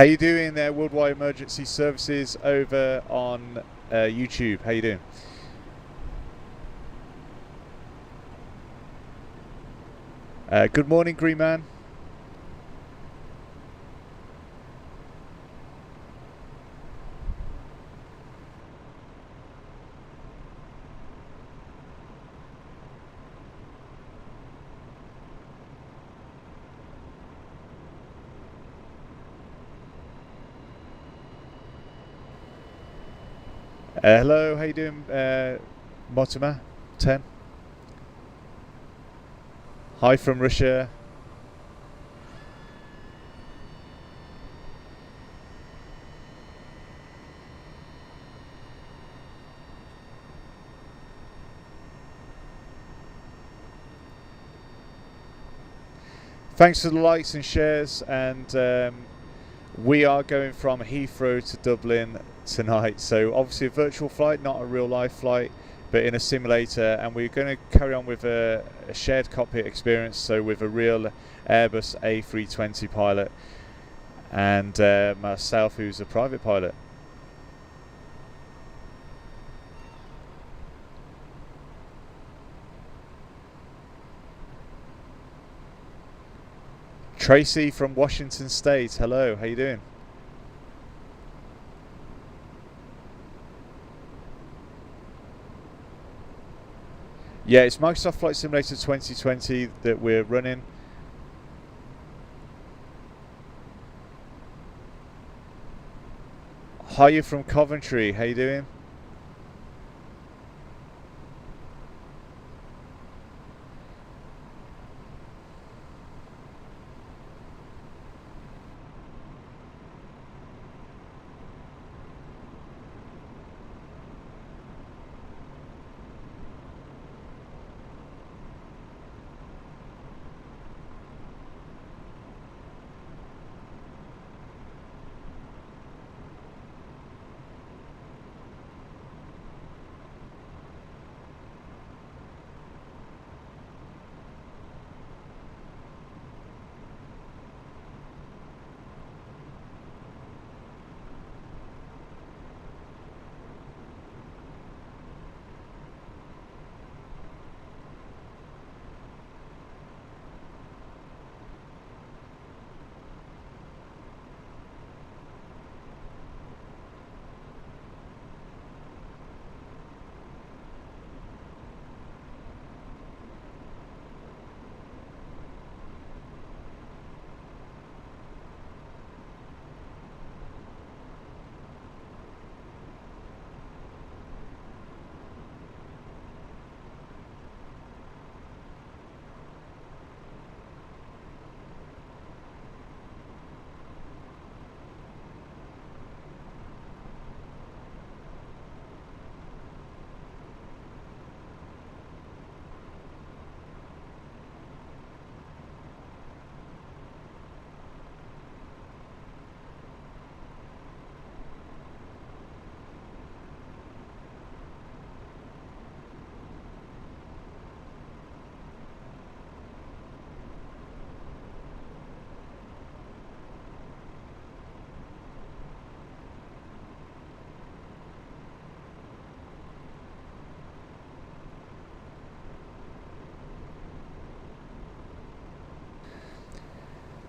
How you doing there, Worldwide Emergency Services over on YouTube? How you doing? Good morning, Green Man. Hello, how you doing, Mortimer 10? Hi from Russia. Thanks for the likes and shares, and we are going from Heathrow to Dublin tonight. So obviously a virtual flight, not a real life flight, but in a simulator, and we're going to carry on with a shared cockpit experience, so with a real Airbus A320 pilot and myself, who's a private pilot. Tracy from Washington State, hello, how you doing? Yeah, it's Microsoft Flight Simulator 2020 that we're running. Hi, you from Coventry, how you doing?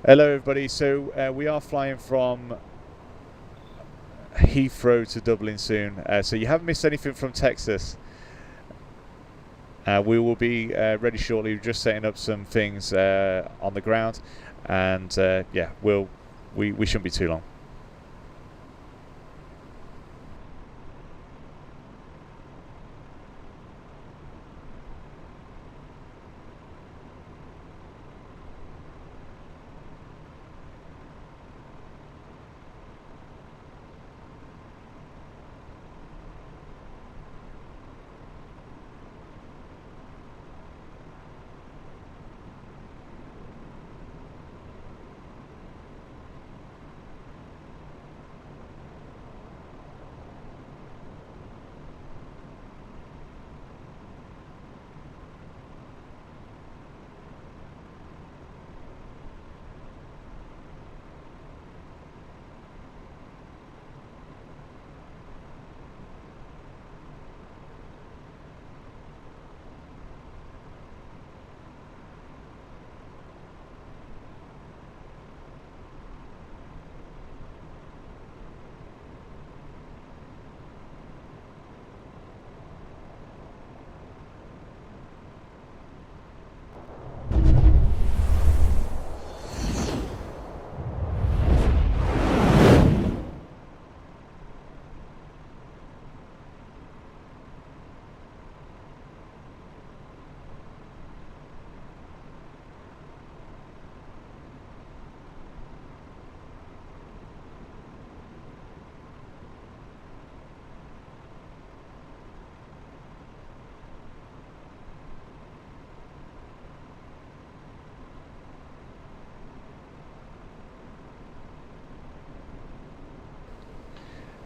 Hello everybody, so we are flying from Heathrow to Dublin soon, so you haven't missed anything from Texas. We will be ready shortly. We're just setting up some things on the ground, and yeah, we shouldn't be too long.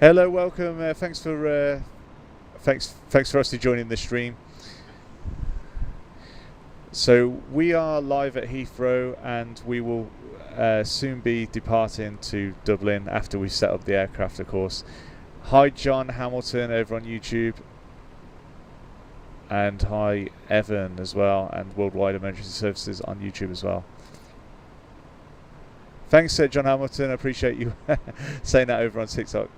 Hello, welcome. Thanks for us to joining the stream. So we are live at Heathrow, and we will soon be departing to Dublin after we set up the aircraft, of course. Hi, John Hamilton over on YouTube, and hi, Evan as well, and Worldwide Emergency Services on YouTube as well. Thanks, John Hamilton. I appreciate you saying that over on TikTok.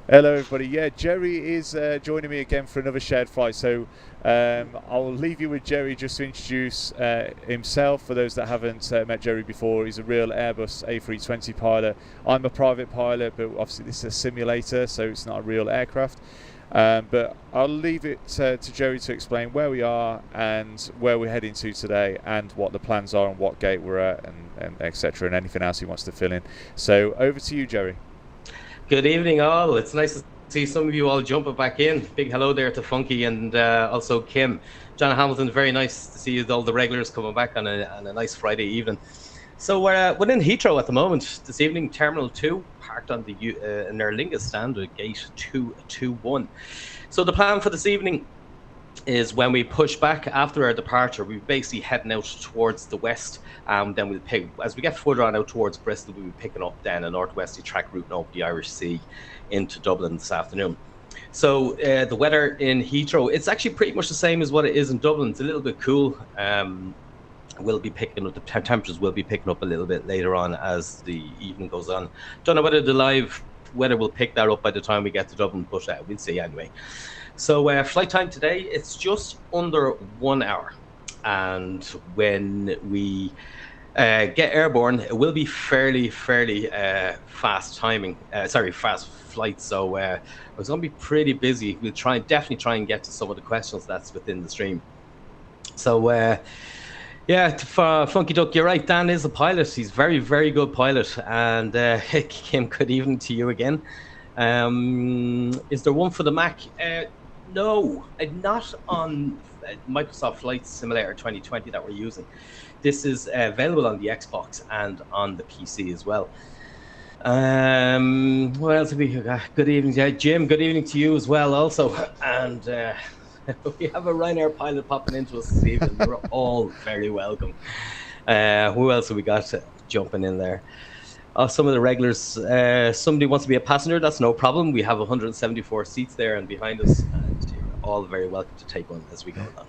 Hello everybody. Yeah, Jerry is joining me again for another shared flight. So I'll leave you with Jerry just to introduce himself for those that haven't met Jerry before. He's a real Airbus A320 pilot. I'm a private pilot, but obviously this is a simulator, so it's not a real aircraft. But I'll leave it to Jerry to explain where we are and where we're heading to today, and what the plans are and what gate we're at, and etc., and anything else he wants to fill in. So over to you, Jerry. Good evening, all. It's nice to see some of you all jumping back in. Big hello there to Funky and also Kim. John Hamilton, very nice to see you, all the regulars coming back on a nice Friday evening. So we're in Heathrow at the moment. This evening, Terminal 2, parked on in our Lingus stand at Gate 221. So the plan for this evening is when we push back after our departure, we're basically heading out towards the west. Then we'll pick, as we get further on out towards Bristol, we'll be picking up then a northwesterly track route over the Irish Sea into Dublin this afternoon. So the weather in Heathrow, it's actually pretty much the same as what it is in Dublin. It's a little bit cool. We'll be picking up, the temperatures will be picking up a little bit later on as the evening goes on. Don't know whether the live weather will pick that up by the time we get to Dublin, but we'll see anyway. So flight time today, it's just under 1 hour. And when we get airborne, it will be fairly fast timing. Fast flight. So it's going to be pretty busy. We'll definitely try and get to some of the questions that's within the stream. So yeah, Funky Duck, you're right. Dan is a pilot. He's very, very good pilot. And Kim, good evening to you again. Is there one for the Mac? No, not on Microsoft Flight Simulator 2020 that we're using. This is available on the Xbox and on the PC as well. What else have we got? Good evening, Jim. Good evening to you as well also. And we have a Ryanair pilot popping into us this evening. We're all very welcome. Who else have we got jumping in there? Some of the regulars, somebody wants to be a passenger, that's no problem. We have 174 seats there and behind us, and you're all very welcome to take one as we go along.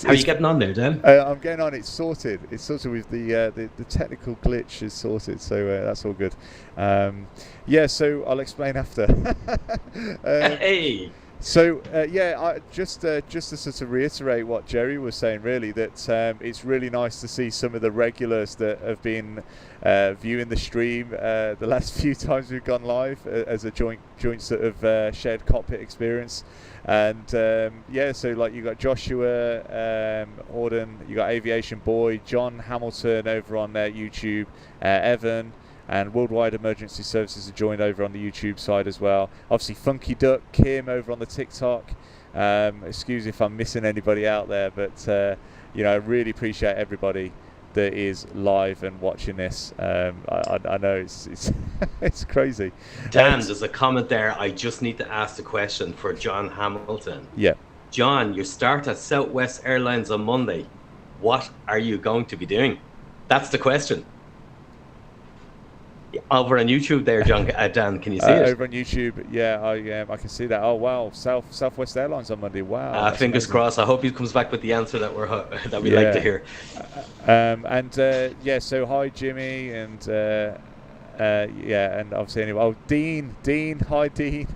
How are you getting on there, Dan? I'm getting on. It's sorted. It's sorted with the technical glitch is sorted, so that's all good. Yeah, so I'll explain after. Hey. So just to sort of reiterate what Jerry was saying, really, that it's really nice to see some of the regulars that have been viewing the stream the last few times we've gone live as a joint sort of shared cockpit experience. And so like you got Joshua Auden, you got Aviation Boy, John Hamilton over on YouTube, Evan. And Worldwide Emergency Services are joined over on the YouTube side as well. Obviously, Funky Duck, Kim over on the TikTok. Excuse if I'm missing anybody out there, but I really appreciate everybody that is live and watching this. I know it's it's crazy. Dan, there's a comment there. I just need to ask the question for John Hamilton. Yeah. John, you start at Southwest Airlines on Monday. what are you going to be doing? That's the question. Over on YouTube there, John, Dan, can you see it? Over on YouTube, yeah, I can see that. Oh wow, Southwest Airlines on Monday. Wow. Fingers crossed. I hope he comes back with the answer that we like to hear. So hi Jimmy, and and obviously anyway. Oh, Dean, hi Dean.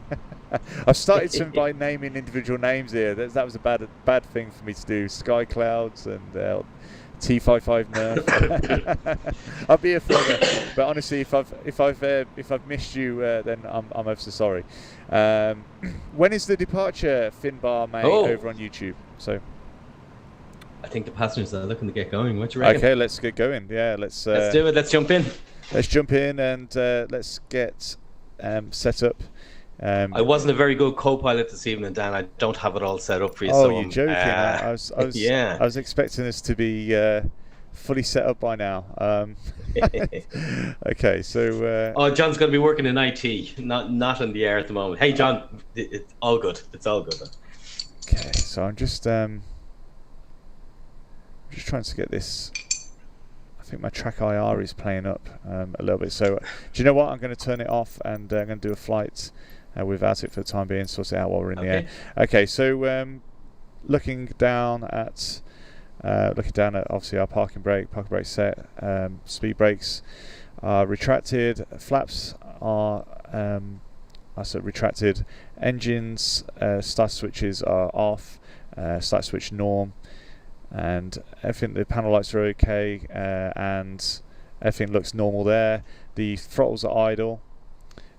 I've started by naming individual names here. That was a bad thing for me to do. Sky Clouds and T55 Nerf. I'll be a forever. But honestly, if I've missed you, then I'm ever so sorry. When is the departure, Finbar, mate, over on YouTube? So I think the passengers are looking to get going. What do you reckon? Okay, let's get going. Yeah, let's do it. Let's jump in. Let's jump in and let's get set up. I wasn't a very good co-pilot this evening, Dan. I don't have it all set up for you. Oh, you're joking! I was expecting this to be fully set up by now. Okay, so. John's going to be working in IT, not in the air at the moment. Hey, John, it's all good. It's all good. Okay, so I'm just trying to get this. I think my track IR is playing up a little bit. So, do you know what? I'm going to turn it off and I'm going to do a flight without it for the time being. Sort it out while we're in the air. Okay, so looking down at obviously our parking brake set. Speed brakes are retracted. Flaps are retracted. Engines start switches are off. Start switch norm. And everything, the panel lights are okay, and everything looks normal there. The throttles are idle,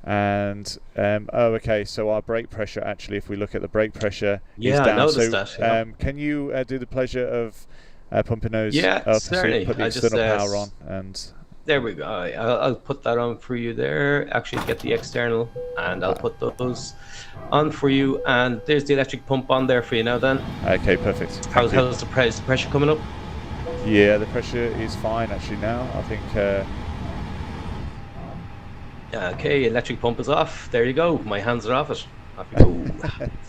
and so our brake pressure, actually, if we look at the brake pressure, is down. I noticed that. Yeah. Can you do the pleasure of pumping those up? Certainly. So put the external power on, and there we go. I'll put that on for you there. Actually, get the external, and I'll put those on for you. And there's the electric pump on there for you now, Dan. Okay, perfect. How's the pressure coming up? Yeah, the pressure is fine actually now. I think. Okay, electric pump is off. There you go. My hands are off it. Off you go.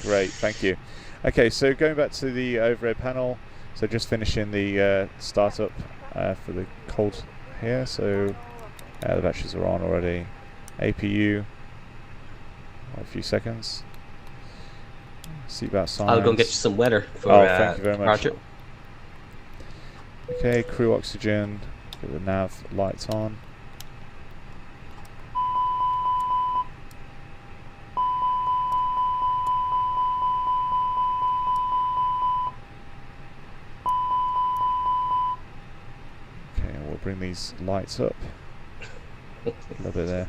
Great, thank you. Okay, so going back to the overhead panel. So just finishing the startup for the cold here. So the batteries are on already. APU. A few seconds. Seatbelt signs. I'll go and get you some weather for thank you very departure. much. Okay, crew oxygen. Get the nav lights on. Okay, we'll bring these lights up. A little bit there.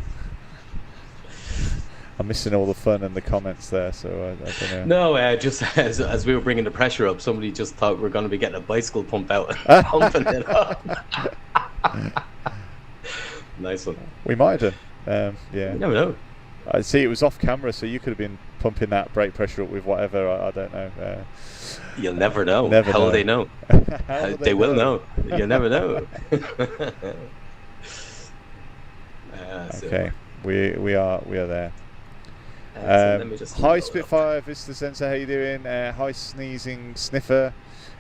I'm missing all the fun and the comments there, so I don't know. No, just as we were bringing the pressure up, somebody just thought we were going to be getting a bicycle pump out, pumping it up. Nice one. We might have done. Yeah. You never know. I see it was off camera, so you could have been pumping that brake pressure up with whatever. I don't know. You'll never know. How will they know? They will know. You'll never know. Okay, we are there. Hi Spitfire, Vista Sensor, how you doing? Hi Sneezing Sniffer.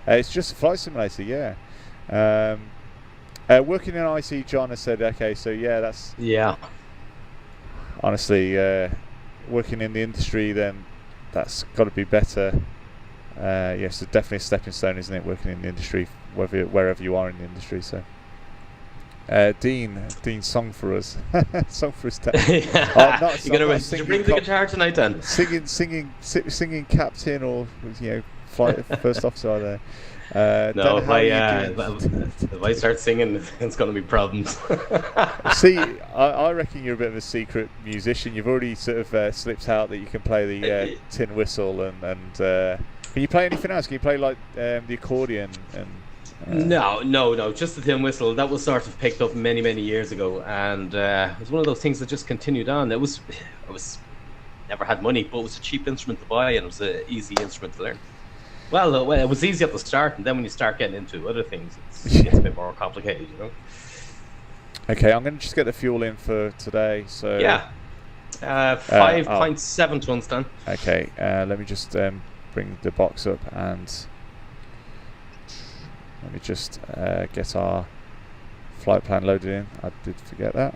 It's just a flight simulator, yeah. Working in IC, John has said, okay, so yeah, that's... Yeah. Honestly, working in the industry, then that's got to be better. Yes, it's definitely a stepping stone, isn't it, working in the industry, wherever you are in the industry, so... Dean, song for us. Song for us. You're going to bring the guitar tonight, then? Singing captain or flight first officer either. No, if I start singing, it's going to be problems. See, I reckon you're a bit of a secret musician. You've already sort of slipped out that you can play the tin whistle and can you play anything else? Can you play like the accordion and? No, just the tin whistle. That was sort of picked up many years ago, and it was one of those things that just continued on. It was never had money, but it was a cheap instrument to buy, and it was an easy instrument to learn. Well, it was easy at the start, and then when you start getting into other things, it gets a bit more complicated, Okay, I'm going to just get the fuel in for today. So 5.7 tons done. Okay, let me just bring the box up and Let me just get our flight plan loaded in. I did forget that.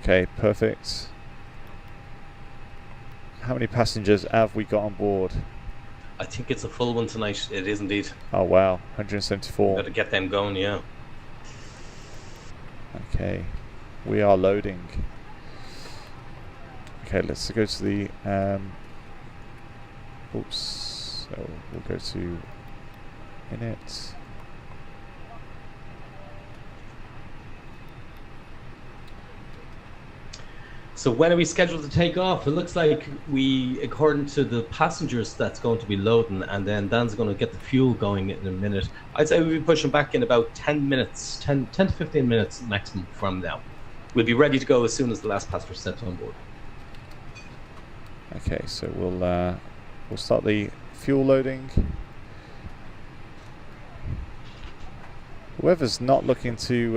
Okay, perfect. How many passengers have we got on board? I think it's a full one tonight. It is indeed. Oh wow, 174. Got to get them going, yeah. Okay, we are loading. Okay, let's go to the oops. So we'll go to init. So when are we scheduled to take off? It looks like we, according to the passengers, that's going to be loading, and then Dan's going to get the fuel going in a minute. I'd say we'll be pushing back in about 10 minutes, 10 to 15 minutes maximum from now. We'll be ready to go as soon as the last passenger steps on board. Okay, so we'll start the fuel loading. Weather's not looking too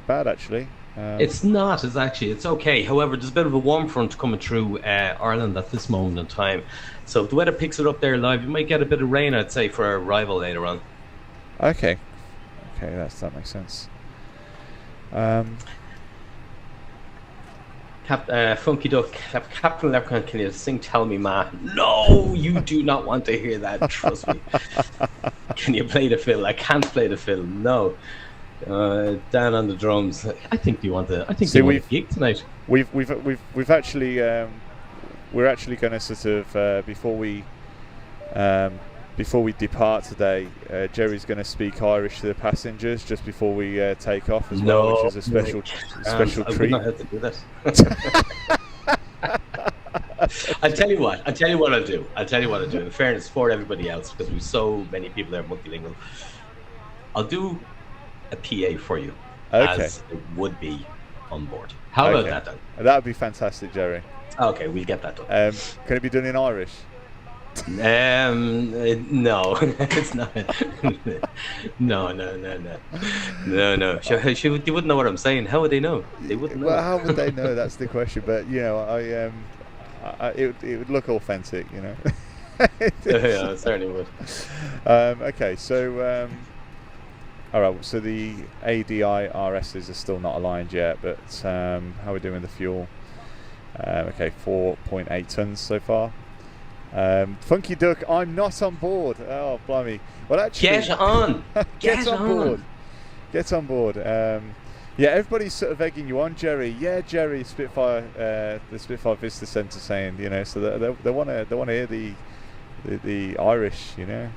bad actually. It's not. It's okay. However, there's a bit of a warm front coming through Ireland at this moment in time. So if the weather picks it up there live, you might get a bit of rain, I'd say, for our arrival later on. Okay, that makes sense. Funky Duck, Captain Leprechaun, can you sing Tell Me Ma? No, you do not want to hear that, trust me. Can you play the fill? I can't play the fill, no. Dan on the drums. I think you want to a gig tonight. We've actually we're actually going to sort of before we depart today, Jerry's going to speak Irish to the passengers just before we take off as well, which is a special treat. I would not have to do that. I'll tell you what I'll do. In fairness for everybody else, because we've so many people that are multilingual, I'll do a PA for you, as it would be on board. How about that then? That would be fantastic, Jerry. Okay, we'll get that done. Can it be done in Irish? No, it's not. No. They wouldn't know what I'm saying. How would they know? They wouldn't know. Well, how would they know? That's the question. But you know, it would look authentic, you know. Yeah, it certainly would. Okay, so all right. So the ADI-RSs are still not aligned yet, but how are we doing with the fuel? Okay, 4.8 tons so far. Funky Duck, I'm not on board. Oh, blimey. Well, actually, get on. Get on board. Yeah, everybody's sort of egging you on, Jerry. Yeah, Jerry, Spitfire, the Spitfire Vista Centre saying, you know, so they want to hear the Irish, you know.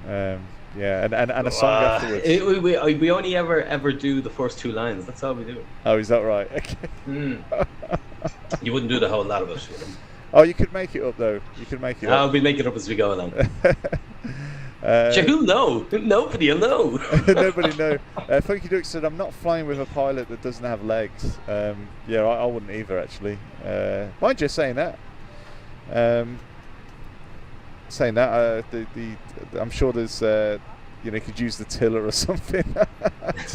Yeah, and a song afterwards. We only ever do the first two lines. That's all we do. Oh, is that right? Okay. You wouldn't do the whole lot of it. You know? Oh, you could make it up though. We'll make it up as we go along. Who'll know? Nobody will know. Nobody know. Funky Duck said, "I'm not flying with a pilot that doesn't have legs." Yeah, I wouldn't either actually. Mind you, saying that. I'm sure there's you know, you could use the tiller or something. Does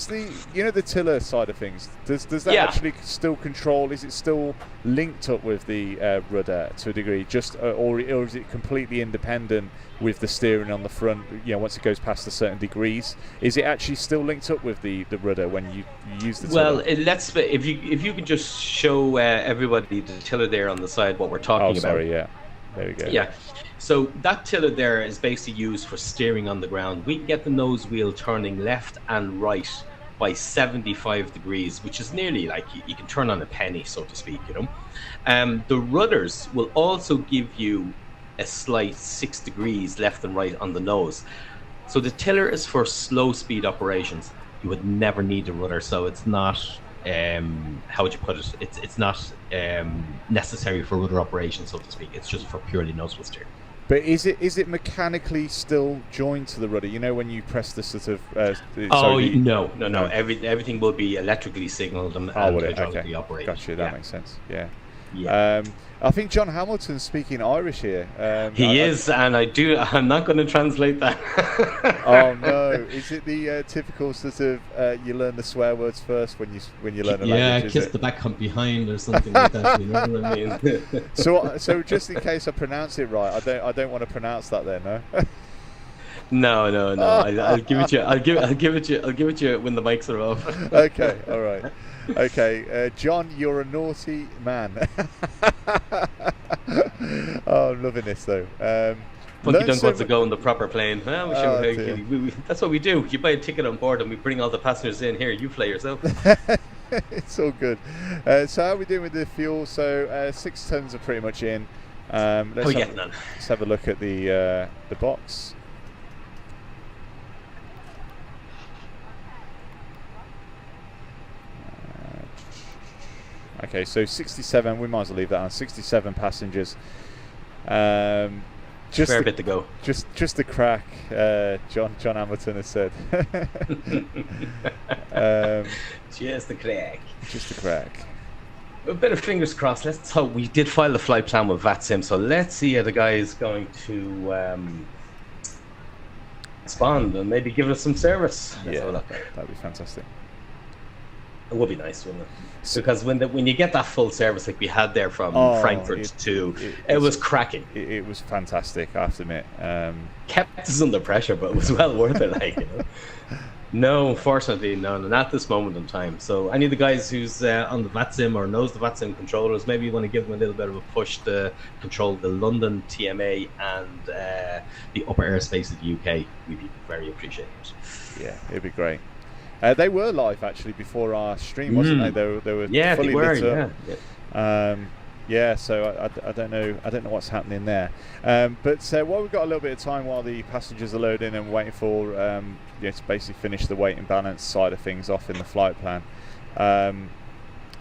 the, you know, the tiller side of things, does that actually still control? Is it still linked up with the rudder to a degree, just or is it completely independent with the steering on the front? You know, once it goes past a certain degrees, is it actually still linked up with the rudder when you use the tiller? Well, if you could just show everybody the tiller there on the side, what we're talking about. Sorry, yeah. There we go. Yeah. So that tiller there is basically used for steering on the ground. We can get the nose wheel turning left and right by 75 degrees, which is nearly like you can turn on a penny, so to speak, you know. The rudders will also give you a slight 6 degrees left and right on the nose. So the tiller is for slow speed operations. You would never need a rudder, so it's not how would you put it? It's not necessary for rudder operations, so to speak. It's just for purely nose wheel steering. But is it mechanically still joined to the rudder? You know, when you press the sort of no. Everything will be electrically signaled and hydraulically operated. Gotcha, that makes sense. Yeah. Yeah. I think John Hamilton's speaking Irish here. He is, and I'm not going to translate that. Oh no! Is it the typical sort of you learn the swear words first when you learn a language? Yeah, kiss the back from behind or something like that. You know what I mean? So just in case I pronounce it right, I don't want to pronounce that then, no. No. I'll give it you. I'll give it you when the mics are off. Okay, all right. Okay, John, you're a naughty man. Oh, I'm loving this though. Funky Dunk wants to go on the proper plane. Well, that's what we do. You buy a ticket on board and we bring all the passengers in. Here, you fly yourself. It's all good. So how are we doing with the fuel? So 6 tons are pretty much in. Let's have a look at the box. Okay, so 67. We might as well leave that on. 67 passengers. Just a bit to go. Just the crack. John Hamilton has said. Just the crack. Just the crack. A bit of fingers crossed. Let's hope. We did file the flight plan with VATSIM, so let's see how the guy is going to respond and maybe give us some service. Yeah, that'd be fantastic. It would be nice, wouldn't it? Because when you get that full service like we had there from Frankfurt it was cracking. It was fantastic, I have to admit. Kept us under pressure, but it was well worth it. Like, you know. No, unfortunately, no, not at this moment in time. So any of the guys who's on the VATSIM or knows the VATSIM controllers, maybe you want to give them a little bit of a push to control the London TMA and the upper airspace of the UK. We'd be very appreciated. Yeah, it'd be great. They were live actually before our stream, wasn't they? They were fully lit up. Yeah. So I don't know what's happening there. But while we've got a little bit of time while the passengers are loading and waiting for to basically finish the weight and balance side of things off in the flight plan.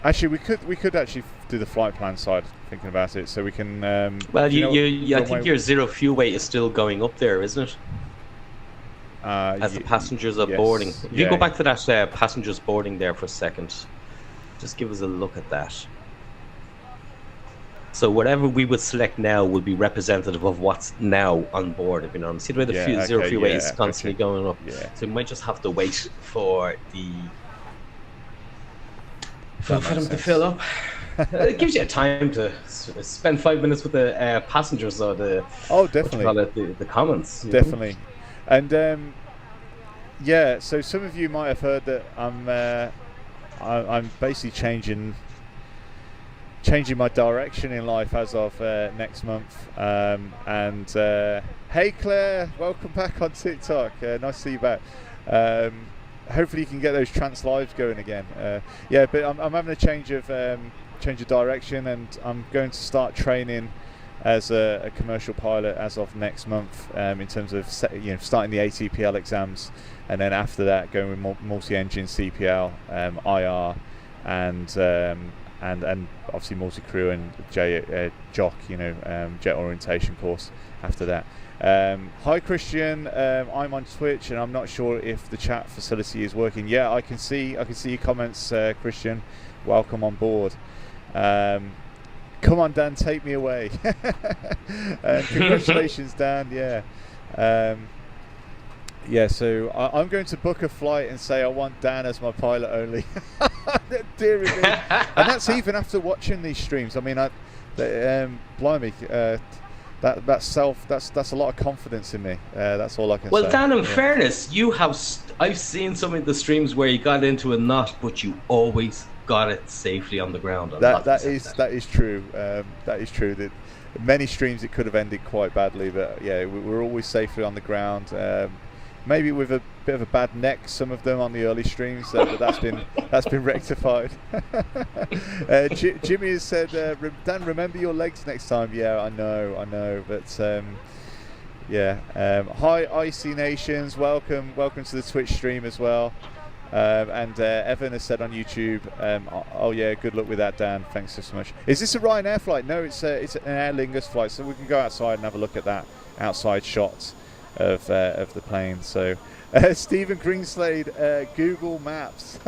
Actually, we could actually do the flight plan side. Thinking about it, so we can. Well, I think your zero fuel weight is still going up there, isn't it? As the passengers are boarding. If you go back to that passengers boarding there for a second, just give us a look at that. So whatever we would select now will be representative of what's now on board. If you know, see the way the zero fuel weight is constantly going up. Yeah. So we might just have to wait for for them to fill up. It gives you a time to spend 5 minutes with the passengers or the definitely the comments. Definitely. And so some of you might have heard that I'm basically changing my direction in life as of next month. Hey Claire, welcome back on TikTok. Nice to see you back. Hopefully you can get those trans lives going again. But I'm having a change of direction, and I'm going to start training as a commercial pilot as of next month, in terms of starting the ATPL exams, and then after that going with multi-engine CPL, IR, and obviously multi-crew and JOC, jet orientation course after that. Hi Christian, I'm on Twitch and I'm not sure if the chat facility is working. Yeah, I can see your comments, Christian. Welcome on board. Come on, Dan, take me away. Congratulations, Dan. So I'm going to book a flight and say I want Dan as my pilot only. Dear me. And that's even after watching these streams. I mean, blimey, that's a lot of confidence in me. That's all I can say. Well, Dan, in fairness, I've seen some of the streams where you got into a knot, but you always got it safely on the ground. That is true. That is true. That many streams it could have ended quite badly, but we're always safely on the ground. Maybe with a bit of a bad neck, some of them on the early streams, but that's been rectified. Jimmy has said, Dan, remember your legs next time. Yeah, I know, but hi IC Nations, welcome to the Twitch stream as well. And Evan has said on YouTube, good luck with that, Dan. Thanks so much. Is this a Ryanair flight? No, it's an Aer Lingus flight, so we can go outside and have a look at that outside shot of the plane. So Stephen Greenslade, Google Maps.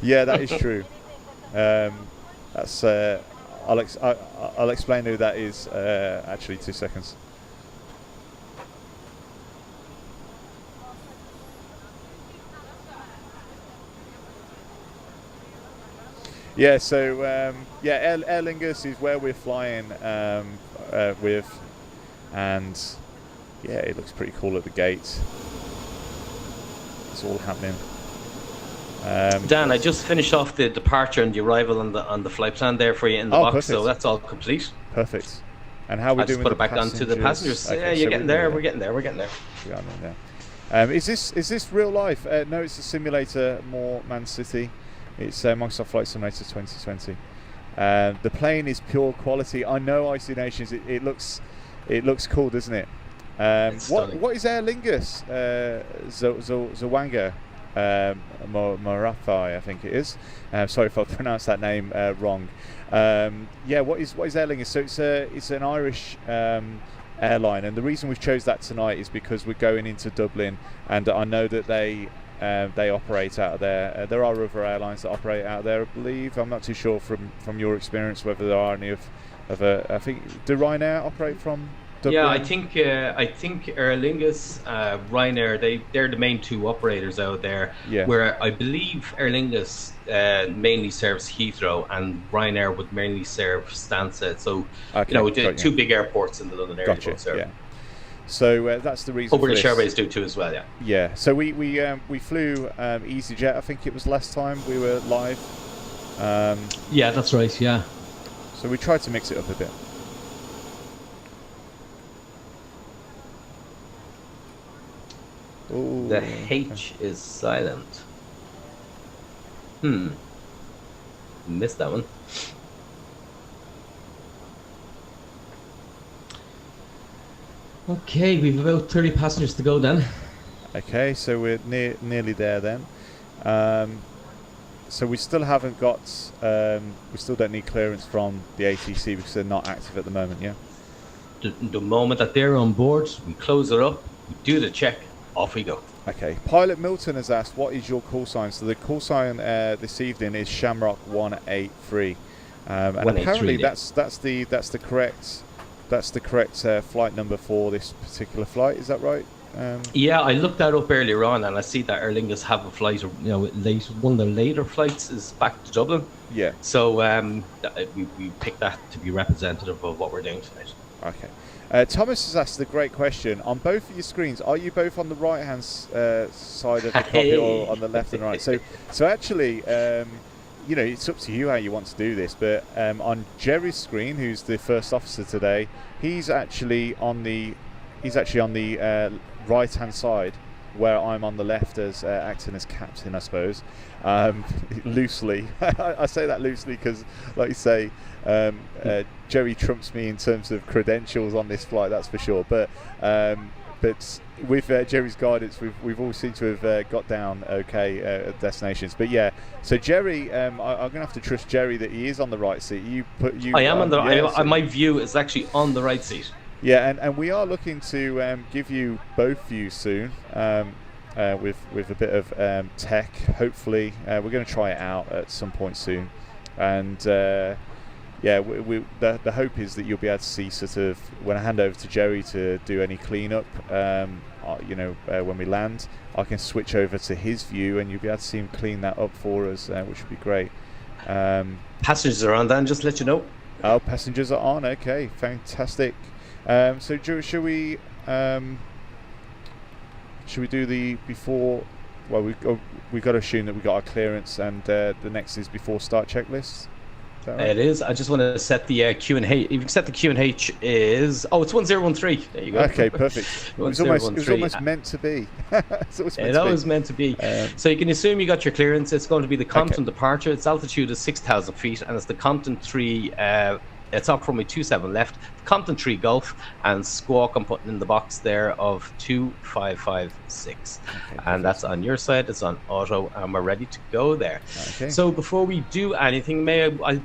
Yeah, that is true. That's I'll explain who that is. Actually, 2 seconds. Yeah, so Air Lingus is where we're flying with, and yeah, it looks pretty cool at the gate. It's all happening. Dan, I just finished off the departure and the arrival on the flight plan there for you in the box, perfect. so that's all complete. Perfect. And how we I doing? just put it back onto the passengers. Okay, yeah, so you're getting there. We're getting there. We're getting there. Yeah. Is this real life? No, it's a simulator. More Man City. It's Microsoft Flight Simulator 2020. The plane is pure quality. I know Icy Nations. It looks cool, doesn't it? What is Air Lingus? Zawanga Marafai, I think it is. Sorry if I pronounced that name wrong. What is Aer Lingus? So it's an Irish airline, and the reason we've chose that tonight is because we're going into Dublin, and I know that they operate out of there. There are other airlines that operate out there, I believe. I'm not too sure from your experience whether there are any of I think, do Ryanair operate from Dublin? Yeah, I think Aer Lingus, Ryanair, they're the main two operators out there. Yeah. Where I believe Aer Lingus mainly serves Heathrow, and Ryanair would mainly serve Stansted. So two big airports in the London area. Gotcha. Yeah. So that's the reason. British Airways do too as well. Yeah. Yeah. So we flew EasyJet. I think it was last time we were live. Yeah, that's right. Yeah. So we tried to mix it up a bit. Ooh, the H is silent. Missed that one. Okay, we've about 30 passengers to go then. Okay, so we're nearly there then. So we still haven't got, we still don't need clearance from the ATC because they're not active at the moment, yeah? The moment that they're on board, we close it up, we do the check, off we go. Okay, Pilot Milton has asked, what is your call sign? So the call sign this evening is Shamrock 183. And apparently that's the correct flight number for this particular flight, is that right? Yeah, I looked that up earlier on, and I see that Aer Lingus have a flight. One of the later flights is back to Dublin. Yeah. So we picked that to be representative of what we're doing tonight. Okay. Thomas has asked a great question. On both of your screens, are you both on the right-hand side of the cockpit or on the left and right? So actually, it's up to you how you want to do this. But on Jerry's screen, who's the first officer today, he's actually on the right-hand side, where I'm on the left as acting as captain, I suppose. Loosely, I say that loosely because, like you say, Jerry trumps me in terms of credentials on this flight, that's for sure. But with Jerry's guidance, we've all seemed to have got down okay at destinations. But yeah, so Jerry, I'm going to have to trust Jerry that he is on the right seat. I am on the. My view is actually on the right seat. Yeah, and we are looking to give you both views soon with a bit of tech. Hopefully, we're going to try it out at some point soon. And the hope is that you'll be able to see sort of when I hand over to Jerry to do any cleanup. When we land, I can switch over to his view, and you'll be able to see him clean that up for us, which would be great. Passengers are on, Dan. Just to let you know. Oh, passengers are on. Okay, fantastic. So should we do the before? Well, we've got to assume that we got our clearance, and the next is before start checklist. Is that right? It is. I just want to set the Q&H. If you can set the Q&H is it's 1013. There you go. Okay, perfect. It was almost meant to be. It was meant to be. So you can assume you got your clearance. It's going to be the Compton departure. Its altitude is 6,000 feet, and it's the Compton 3. It's up from me 27 left, Compton 3 Golf, and squawk I'm putting in the box there of 2556. Okay, and that's on your side, it's on auto, and we're ready to go there. Okay. So before we do anything, I'll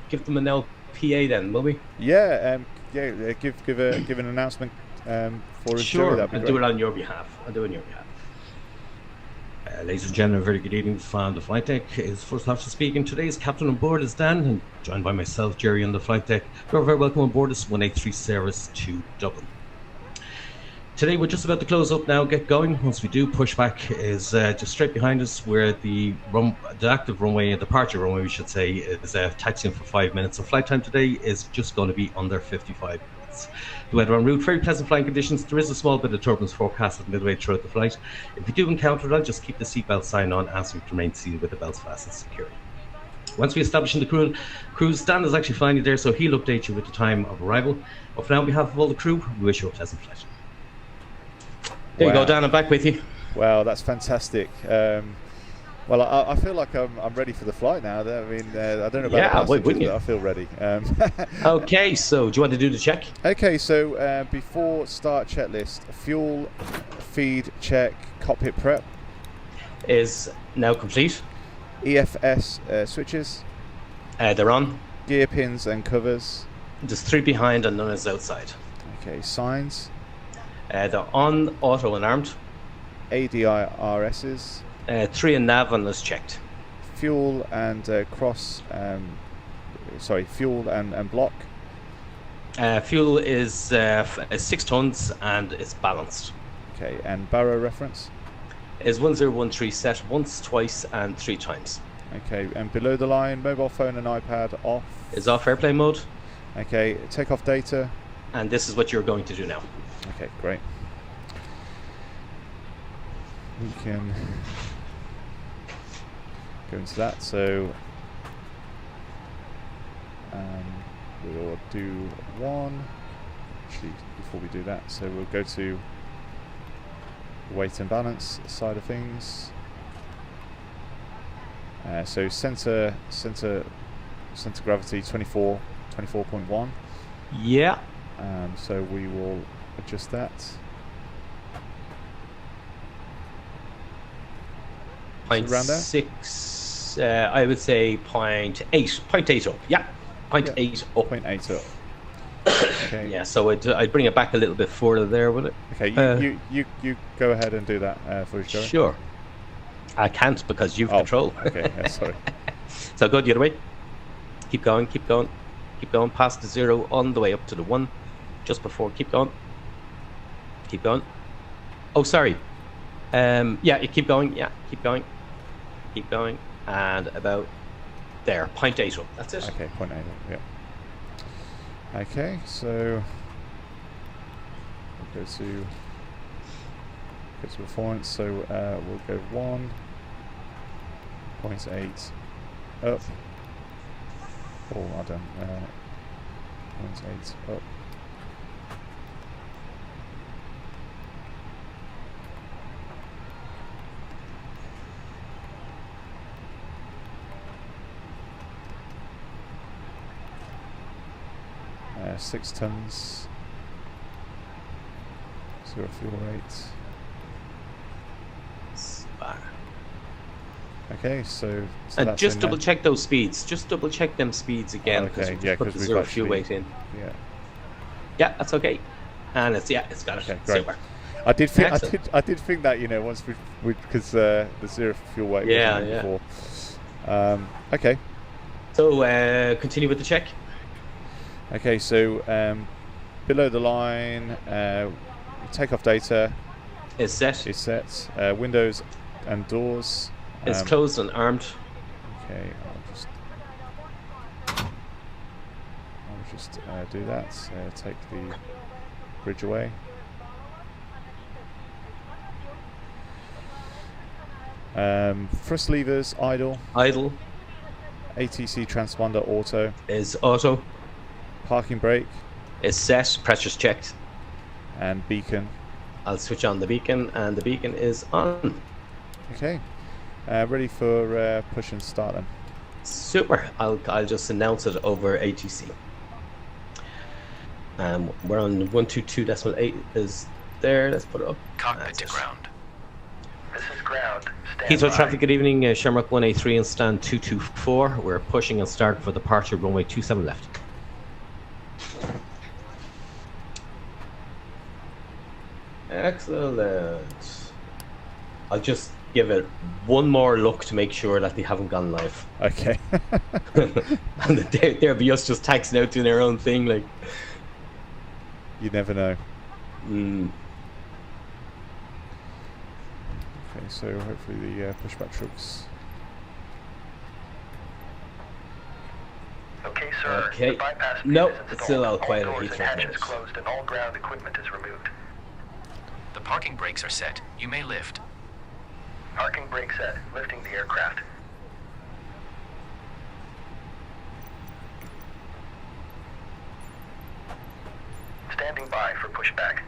give them an LPA then, will we? Yeah, give an announcement for us. Sure, That'd be I'll great. do it on your behalf. Ladies and gentlemen, a very good evening from the flight deck. Is first officer speaking. Today's captain on board is Dan, and joined by myself, Jerry, on the flight deck. You're very welcome on board this 183 service to Dublin. Today we're just about to close up now, get going. Once we do, pushback is just straight behind us, where the active runway, departure runway we should say, is taxiing for 5 minutes. So flight time today is just going to be under 55 minutes. The weather en route, very pleasant flying conditions. There is a small bit of turbulence forecasted midway throughout the flight. If you do encounter it, I'll just keep the seatbelt sign on, asking to remain seated with the belts fastened securely. Once we establish in the cruise, Dan is actually flying you there, so he'll update you with the time of arrival. But for now, on behalf of all the crew, we wish you a pleasant flight. There you go, Dan, I'm back with you. Wow, that's fantastic. Well, I feel like I'm ready for the flight now. I mean, I don't know about the passengers, but I feel ready. Okay, so do you want to do the check? Okay, so before start checklist, fuel, feed check, cockpit prep. Is now complete. EFS switches. They're on. Gear pins and covers. There's 3 behind and none is outside. Okay, signs. They're on, auto and armed. ADIRSs. 3 in nav and is checked. Fuel and fuel and block. Fuel is 6 tons and it's balanced. Okay, and barrow reference? Is 1013 set once, twice and 3 times. Okay, and below the line, mobile phone and iPad off? Is off airplane mode. Okay, takeoff data? And this is what you're going to do now. Okay, great. We can go into that. So we'll do one. Actually, before we do that, so we'll go to the weight and balance side of things. So center gravity 24.1. Yeah. So we will adjust that. 0.6, I would say 0.8 up. Yeah, 0.8 up. 0.8 up. Okay. Yeah, so I'd bring it back a little bit further there, would it? Okay, you go ahead and do that for us, Joey. Sure. I can't because you've control. Okay, yeah, sorry. So go the other way. Keep going, keep going, keep going past the 0 on the way up to the 1. Just before, keep going. Keep going. Oh, sorry. Yeah, you keep going. Yeah, keep going. Keep going. And about there, 0.8 up. That's it. Okay, 0.8 up, yeah. Okay, so we'll go to performance. So we'll go 1.8 up. Oh, I don't. 0.8 up. Uh, 6 tons. 0 fuel rate. Okay, so and just double check those speeds. Just double check them speeds again. Okay, yeah, because we've got fuel weight in. Yeah. Yeah, that's okay. And it's got it. Okay, great. Super. I did think that, once we because the 0 fuel weight wasn't in before. Okay. So continue with the check. Okay, so below the line, takeoff data is set. Windows and doors is closed and armed. Okay, I'll just do that. Take the bridge away. Thrust levers idle. Idle. ATC transponder auto. Is auto. Parking brake is set. Pressure's checked. And beacon. I'll switch on the beacon, and the beacon is on. Okay. Ready for push and start then. Super. I'll just announce it over ATC. We're on 122.8 is there. Let's put it up. Cockpit to ground. This is ground. Heathrow traffic, good evening. Shamrock 183 and stand 224. We're pushing and start for departure runway 27 left. Excellent. I'll just give it one more look to make sure that they haven't gone live. Okay. And there'll be us just taxing out doing our own thing, like. You never know. Okay, so hopefully the pushback trucks. Okay, sir. Okay. The bypass Nope, is installed. it's still all quiet at All doors Heathrow and hatches Terminus. closed and all ground equipment is removed. The parking brakes are set. You may lift. Parking brake set. Lifting the aircraft. Standing by for pushback.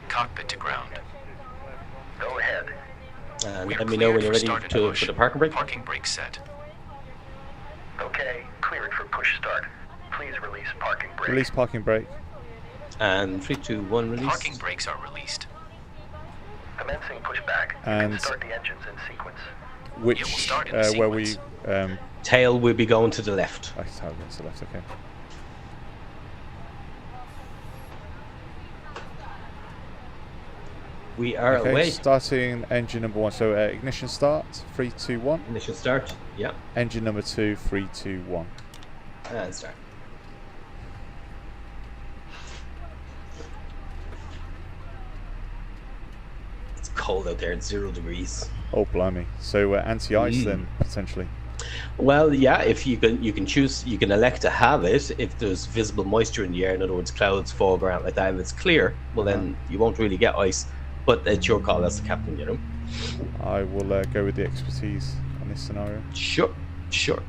Cockpit to ground. Go ahead. And We are let me know when cleared you're for ready start and for push. the parking brake. Parking brake set. Okay, cleared for push start. Please release parking brake. Release parking brake. And 3, 2, 1, release. Parking brakes are released. Commencing pushback. You And- can start the engines in sequence. Which, Yeah, we'll start in where we, sequence. Tail will be going to the left. I have it to the left, okay. We are Okay, away. starting engine number 1. So ignition start, 3, 2, 1. Initial start. Yeah. Engine number 2, 3, 2, 1. And start. It's cold out there. It's 0 degrees. Oh, blimey. So anti-ice then, potentially. Well, yeah. If you can choose. You can elect to have it if there's visible moisture in the air. In other words, clouds, fog, or anything like that. If it's clear, well then you won't really get ice. But it's your call as the captain, you know. I will go with the expertise on this scenario. Sure. Sure.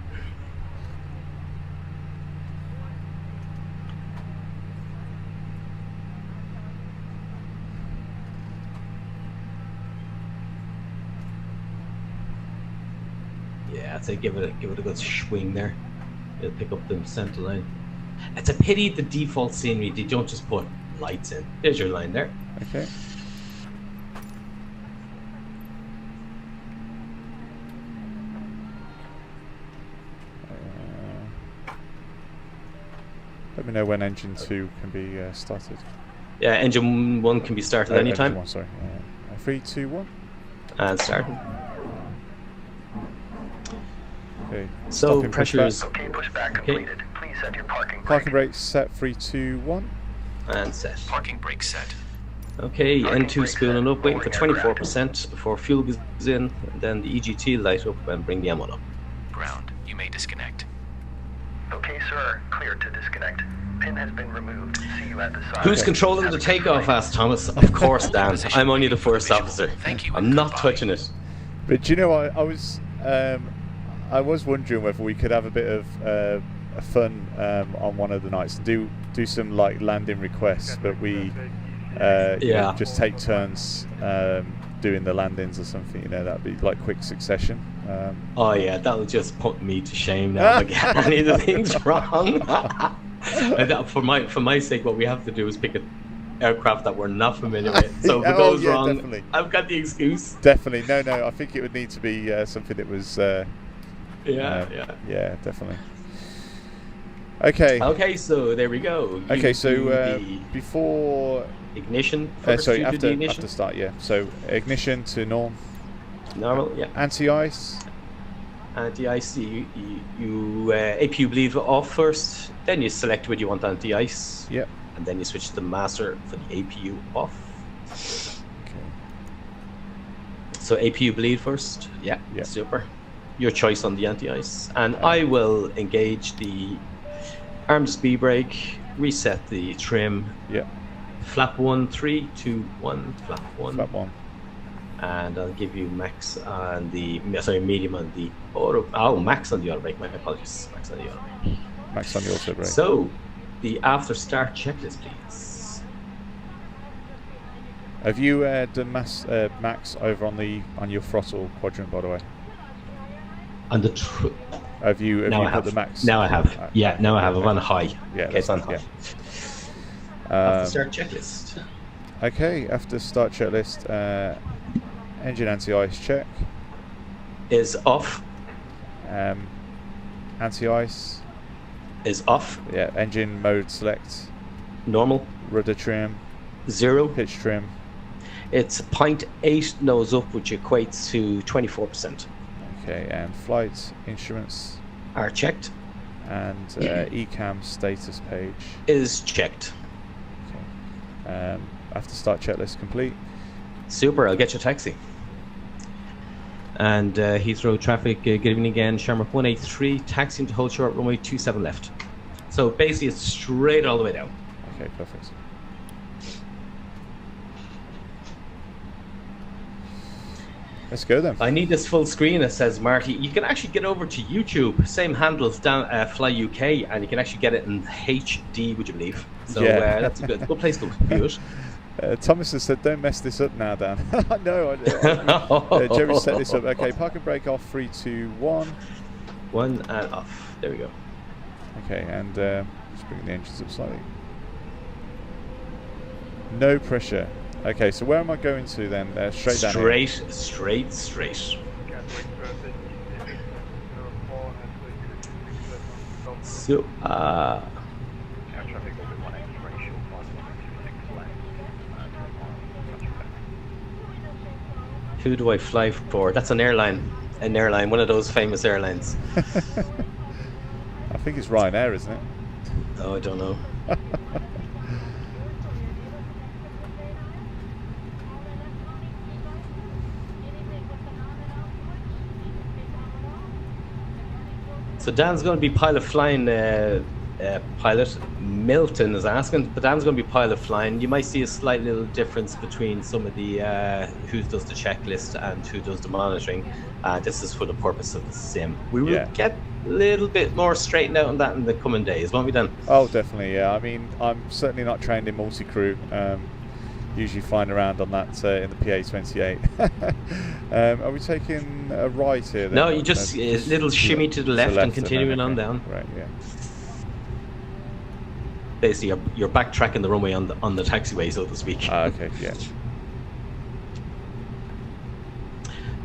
Yeah, I'd say give it a good swing there. It'll pick up the center line. It's a pity the default scenery they don't just put lights in. There's your line there. Okay. Let me know when engine 2 can be started. Yeah, engine 1 can be started anytime. Engine 1, sorry. 3, 2, 1. And start. Okay. So Stopping pressure is Okay, pushback completed. Please set your parking brake. Parking brake set, 3, 2, 1. and set. Parking brake set. Okay, Parking N2 brake spooling set, up, waiting for lowering aircraft. 24% before fuel goes in, and then the EGT light up and bring the M1 up. Ground. You may disconnect. Okay, sir. Clear to disconnect. Pin has been removed. See you at the side. Who's controlling Have the a good takeoff? flight. Asked Thomas. Of course, Dan. Position I'm only the waiting for first visual. officer. Thank you I'm and not goodbye. touching it. But do you know, I was wondering whether we could have a bit of fun on one of the nights and do some like landing requests, but we you know, Yeah. just take turns doing the landings or something. You know, that'd be like quick succession. Oh yeah, that'll just put me to shame now if I get any of the things wrong. And that, for my sake, what we have to do is pick an aircraft that we're not familiar with. So if it Oh, goes yeah, wrong, definitely. I've got the excuse. Definitely, no. I think it would need to be something that was. Yeah. Yeah, definitely. Okay. Okay, so there we go. You Okay, so do the before. ignition. First, Sorry, you do the ignition. after start, yeah. So ignition to norm. Normal, yeah. Anti-ice. Anti-ice, you APU bleed off first, then you select whether you want anti-ice, Yep. and then you switch to the master for the APU off. Okay. So APU bleed first, yeah, Yeah. super. Your choice on the anti-ice, and I will engage the arm speed brake, reset the trim, Yep. flap 1, 3, 2, 1, flap 1. Flap one. And I'll give you max on the medium on the max on the auto brake. My apologies, max on the auto brake. Max on the auto brake. So, the after start checklist, please. Have you done max over on your throttle quadrant, by the way? On the Have you now I put have the max? Now I have. Yeah, now I have. I'm Okay. on high. Yeah, Okay, it's on high. After start checklist Okay, after start checklist, engine anti-ice check. is off. Anti-ice. Is off. Yeah, engine mode select. Normal. Rudder trim. 0. Pitch trim. It's 0.8 nose up, which equates to 24%. Okay, and flight instruments. Are checked. And ECAM status page. Is checked. Okay. After start checklist complete. Super, I'll get your taxi. And Heathrow traffic, good evening again. Shamrock 183, taxiing to hold short, runway 27 left. So basically it's straight all the way down. Okay, perfect. Let's go then. I need this full screen, it says Marty. You can actually get over to YouTube, same handles down Fly UK, and you can actually get it in HD, would you believe? So Yeah. that's a good place to view it. Thomas has said, don't mess this up now, Dan. No, Jerry set this up. Okay, park and brake off, 3, 2, 1. 1 and off. There we go. Okay, and just bring the engines up slightly. No pressure. Okay, so where am I going to then? Straight down here. Straight. So, who do I fly for? That's an airline, one of those famous airlines. I think it's Ryanair, isn't it? Oh, I don't know. So Dan's going to be pilot flying. Pilot Milton is asking, but Dan's going to be pilot flying. You might see a slight little difference between some of the who does the checklist and who does the monitoring. This is for the purpose of the sim. We will get a little bit more straightened out on that in the coming days, won't we, Dan? Oh, definitely. Yeah. I mean, I'm certainly not trained in multi-crew. Usually flying around on that in the PA-28. Are we taking a right here then? No, you just a little shimmy to the left and continuing on down. Right, yeah. Basically, you're backtracking the runway on the taxiway, so to speak. Okay, yeah.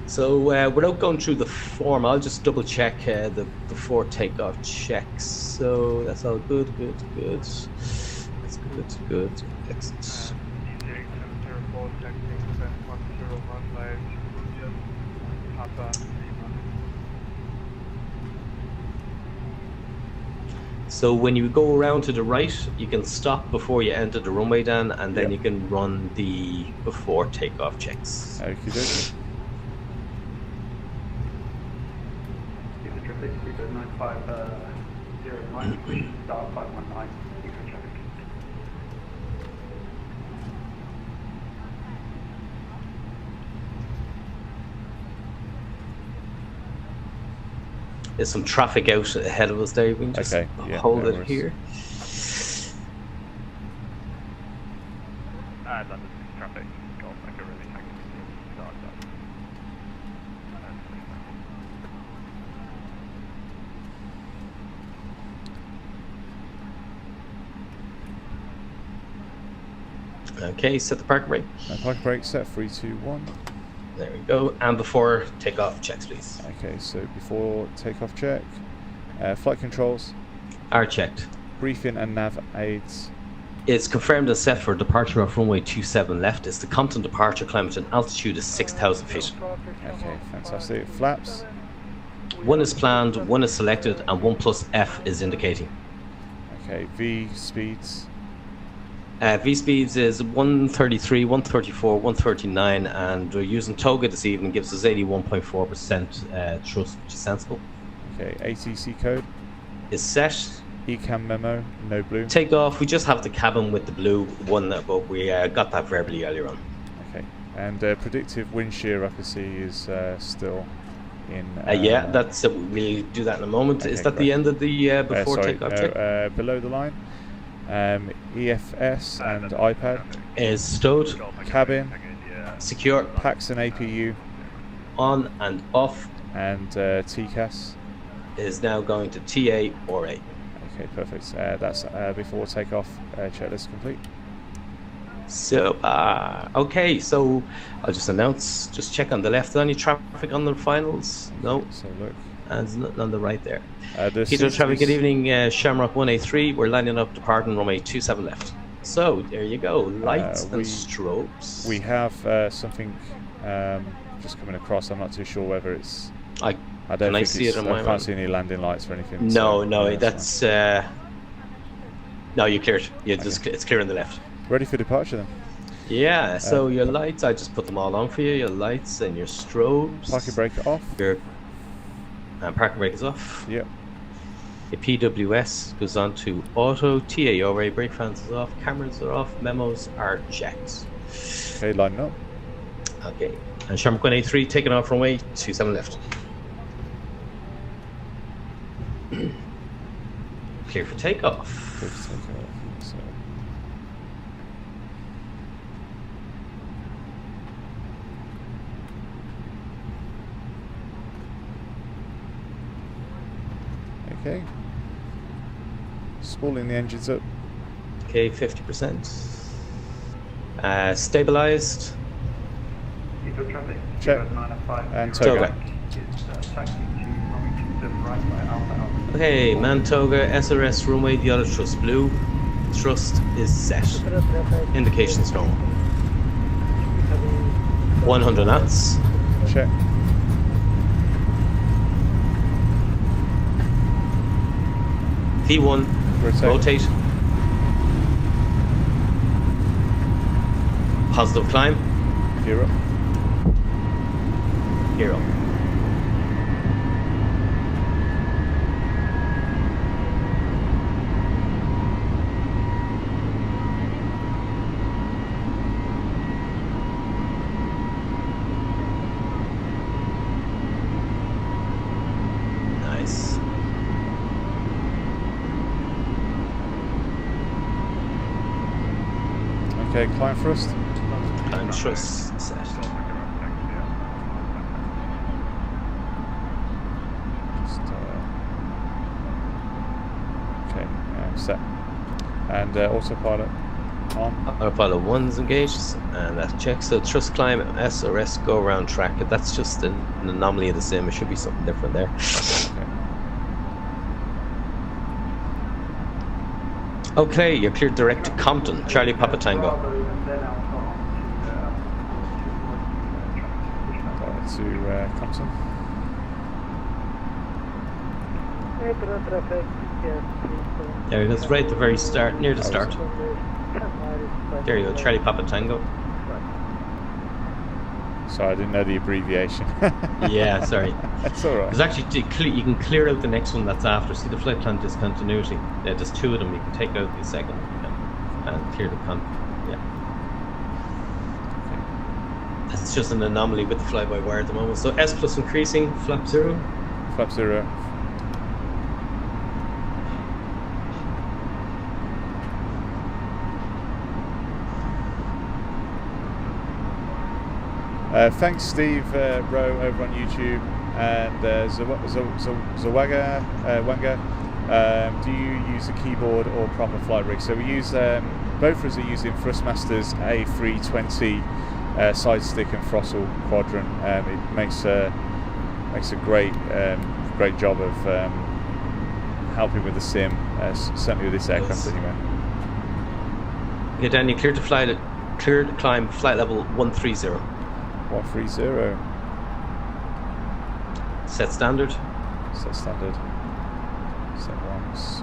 So without going through the form, I'll just double check the 4 takeoff checks. So that's all good. That's good. Excellent. So when you go around to the right, you can stop before you enter the runway, Dan, and then you can run the before takeoff checks. Okie dokie. There's some traffic out ahead of us there. We can just hold it here. London traffic, Golf Echo really taxi start up. Okay, set the park brake. Park brake set, 3, 2, 1. There we go. And before takeoff checks, please. Okay, so before takeoff check, flight controls are checked. Briefing and nav aids. It's confirmed and set for departure off runway 27 left. It's the Compton departure. Climate and altitude is 6,000 feet. Okay, fantastic. Flaps. 1 is planned, 1 is selected, and 1 plus F is indicating. Okay, V speeds. V speeds is 133, 134, 139, and we're using Toga this evening. Gives us 81.4% thrust, which is sensible. Okay, ATC code is set. ECAM memo, no blue. Takeoff. We just have the cabin with the blue one, but we got that verbally earlier on. Okay, and predictive wind shear I can see is still in. Yeah, that's we'll do that in a moment. Okay, is that the end of the before takeoff check? Below the line. EFS and iPad is stowed. Cabin secure. Pax and APU on and off. And TCAS is now going to TA or A. Okay, perfect. That's before takeoff. Checklist complete. So okay, so I'll just announce. Just check on the left. Any traffic on the finals? No. So look. And there's nothing on the right there. Heathrow traffic, good evening, Shamrock 183. We're lining up departing runway 27 left. So there you go, lights and we strobes. We have something just coming across. I'm not too sure whether it's. I don't Can I think see it's, it on my I can't map? see any landing lights or anything. No, so, no, yeah, that's fine. no, you cleared. It's clear on the left. Ready for departure then. Yeah. So your lights, I just put them all on for you. Your lights and your strobes. Parking brake off. Your parking brake is off. Yep. Your PWS goes on to auto. TAORA brake fans is off. Cameras are off. Memos are checked. Okay, lining up. Okay. And Shamrock 183 taking off runway 27 left. Clear for takeoff. Good to take off, so. Okay. Spooling the engines up. Okay, 50%. Stabilized. Heathrow traffic. Check. 0905. And Toga. Toga. It's taxi to runway 27 right by Alpha Alpha. Okay, Mantoga, SRS runway, the other thrust blue. Thrust is set. Indications normal. 100 knots. Check. V1, rotate. Positive climb. Gear up. Gear up. Nice. Okay, climb thrust. Climb thrust set. Just, okay, set. And autopilot on. Autopilot 1's engaged, and that checks. So thrust climb, SRS go around track. That's just an anomaly of the sim. It should be something different there. Okay, you're cleared direct to Compton. Charlie Papa Tango. To Compton. There he goes, right at the very start, near the start. There you go, Charlie Papa Tango. Sorry, I didn't know the abbreviation. Yeah, sorry. That's alright. There's actually, you can clear out the next one that's after. See the flight plan discontinuity? Yeah, there's two of them. You can take out the second and clear the yeah. That's just an anomaly with the fly-by-wire at the moment. So S plus increasing, flap 0. Flap 0. Thanks, Steve Rowe over on YouTube, and Zawaga Wanga. Do you use a keyboard or proper flight rig? So we use both of us are using Thrustmaster's A320 side stick and throttle quadrant. It makes a great job of helping with the sim, certainly with this aircraft anyway. Okay, Dan, you cleared to climb flight level 130. 130. Set standard. Set standard. Set once.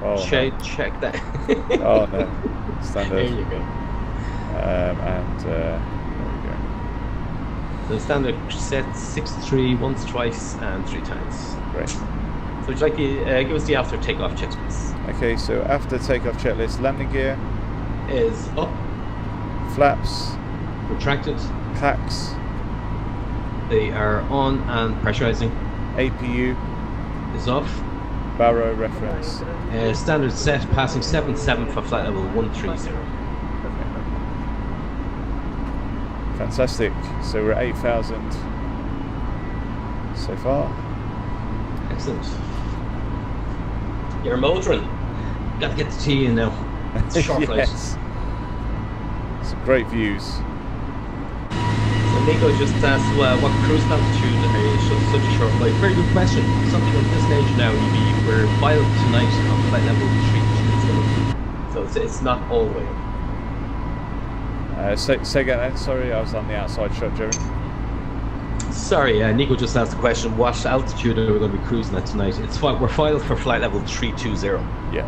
Oh, check that. Oh no, standard. There you go. And there we go. So standard set 6-3 once, twice, and 3 times. Great. So would you like to give us the after takeoff checks, please? Okay, so after takeoff checklist, landing gear is up. Flaps. Retracted. Packs. They are on and pressurizing. APU is off. Barrow reference. Standard set passing 7-7 for flight level 130. Fantastic. So we're at 8,000 so far. Excellent. You're motoring. Got to get the tea in now. It's a short flight. Some great views. So Nico just asked what cruise altitude are you such a short flight? Very good question. Something at this stage now, we're filed tonight on flight level 320. So it's not all the way up. Say again. Sorry, I was on the outside shot, Jerry. Sorry, Nico just asked the question, what altitude are we going to be cruising at tonight? We're filed for flight level 320. Yeah.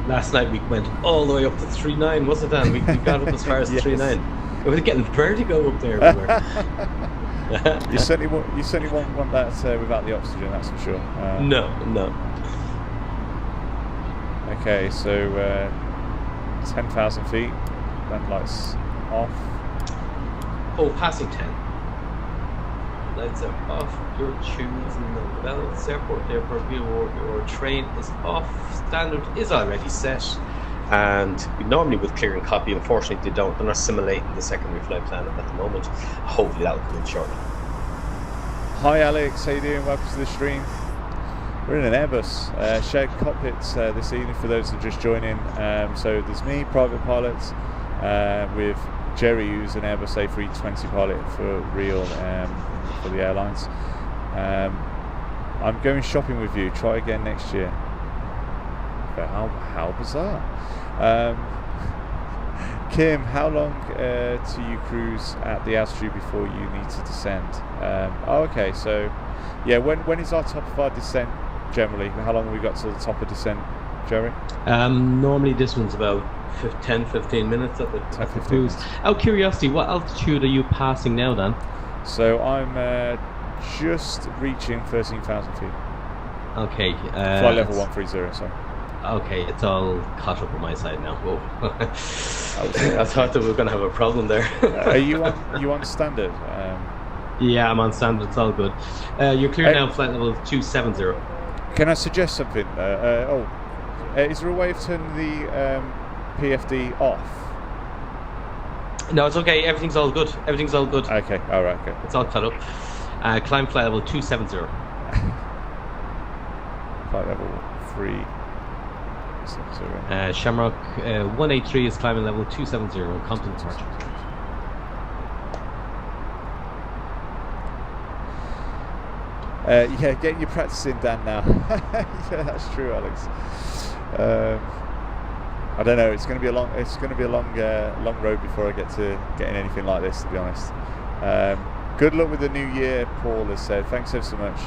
Last night we went all the way up to 39, wasn't it, Dan? We got up as far as Yes. 39. We were getting vertigo up there. We were. You certainly won't want that without the oxygen, that's for sure. No. Okay, so 10,000 feet, land lights off. Oh, passing 10. Lights are off. Your choosing the Bells Airport view. Your train is off. Standard is already set. And we normally would clear and copy. Unfortunately, they don't. They're not simulating the secondary flight plan at the moment. Hopefully, that'll come in shortly. Hi Alex, how you doing? Welcome to the stream. We're in an Airbus shared cockpit this evening for those that are just joining. So there's me, private pilot, with Jerry, who's an Airbus A320 pilot for real for the airlines. I'm going shopping with you. Try again next year. But how bizarre. Kim, how long do you cruise at the altitude before you need to descend? Okay, so yeah, when is our top of our descent generally? How long have we got to the top of descent, Jerry? Normally this one's about 10-15 minutes at the cruise. Out of curiosity, what altitude are you passing now, Dan? So I'm just reaching 13,000 feet. Okay. Flight level 130, sorry. Okay, it's all caught up on my side now. Whoa. I thought that we were going to have a problem there. Are you on standard? Yeah, I'm on standard. It's all good. You're clear now, flight level 270. Can I suggest something? Is there a way of turning the PFD off? No, it's okay. Everything's all good. Okay, all right, good. It's all caught up. Climb flight level 270. Flight level 3. Shamrock 183 is climbing level 270. Compton departure. Yeah, getting your practice in, Dan. Now. Yeah, that's true, Alex. I don't know. It's going to be a long road before I get to getting anything like this, to be honest. Good luck with the new year, Paul has said. Thanks ever so much.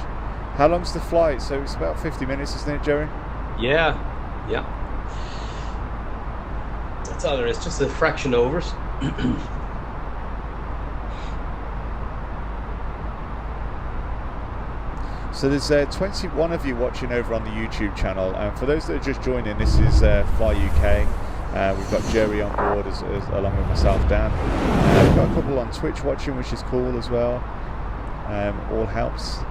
How long's the flight? So it's about 50 minutes, isn't it, Jerry? Yeah. That's all there is. Just a fraction over it. So there's 21 of you watching over on the YouTube channel, and for those that are just joining, this is Fly UK. We've got Jerry on board as along with myself, Dan. We've got a couple on Twitch watching, which is cool as well. All helps.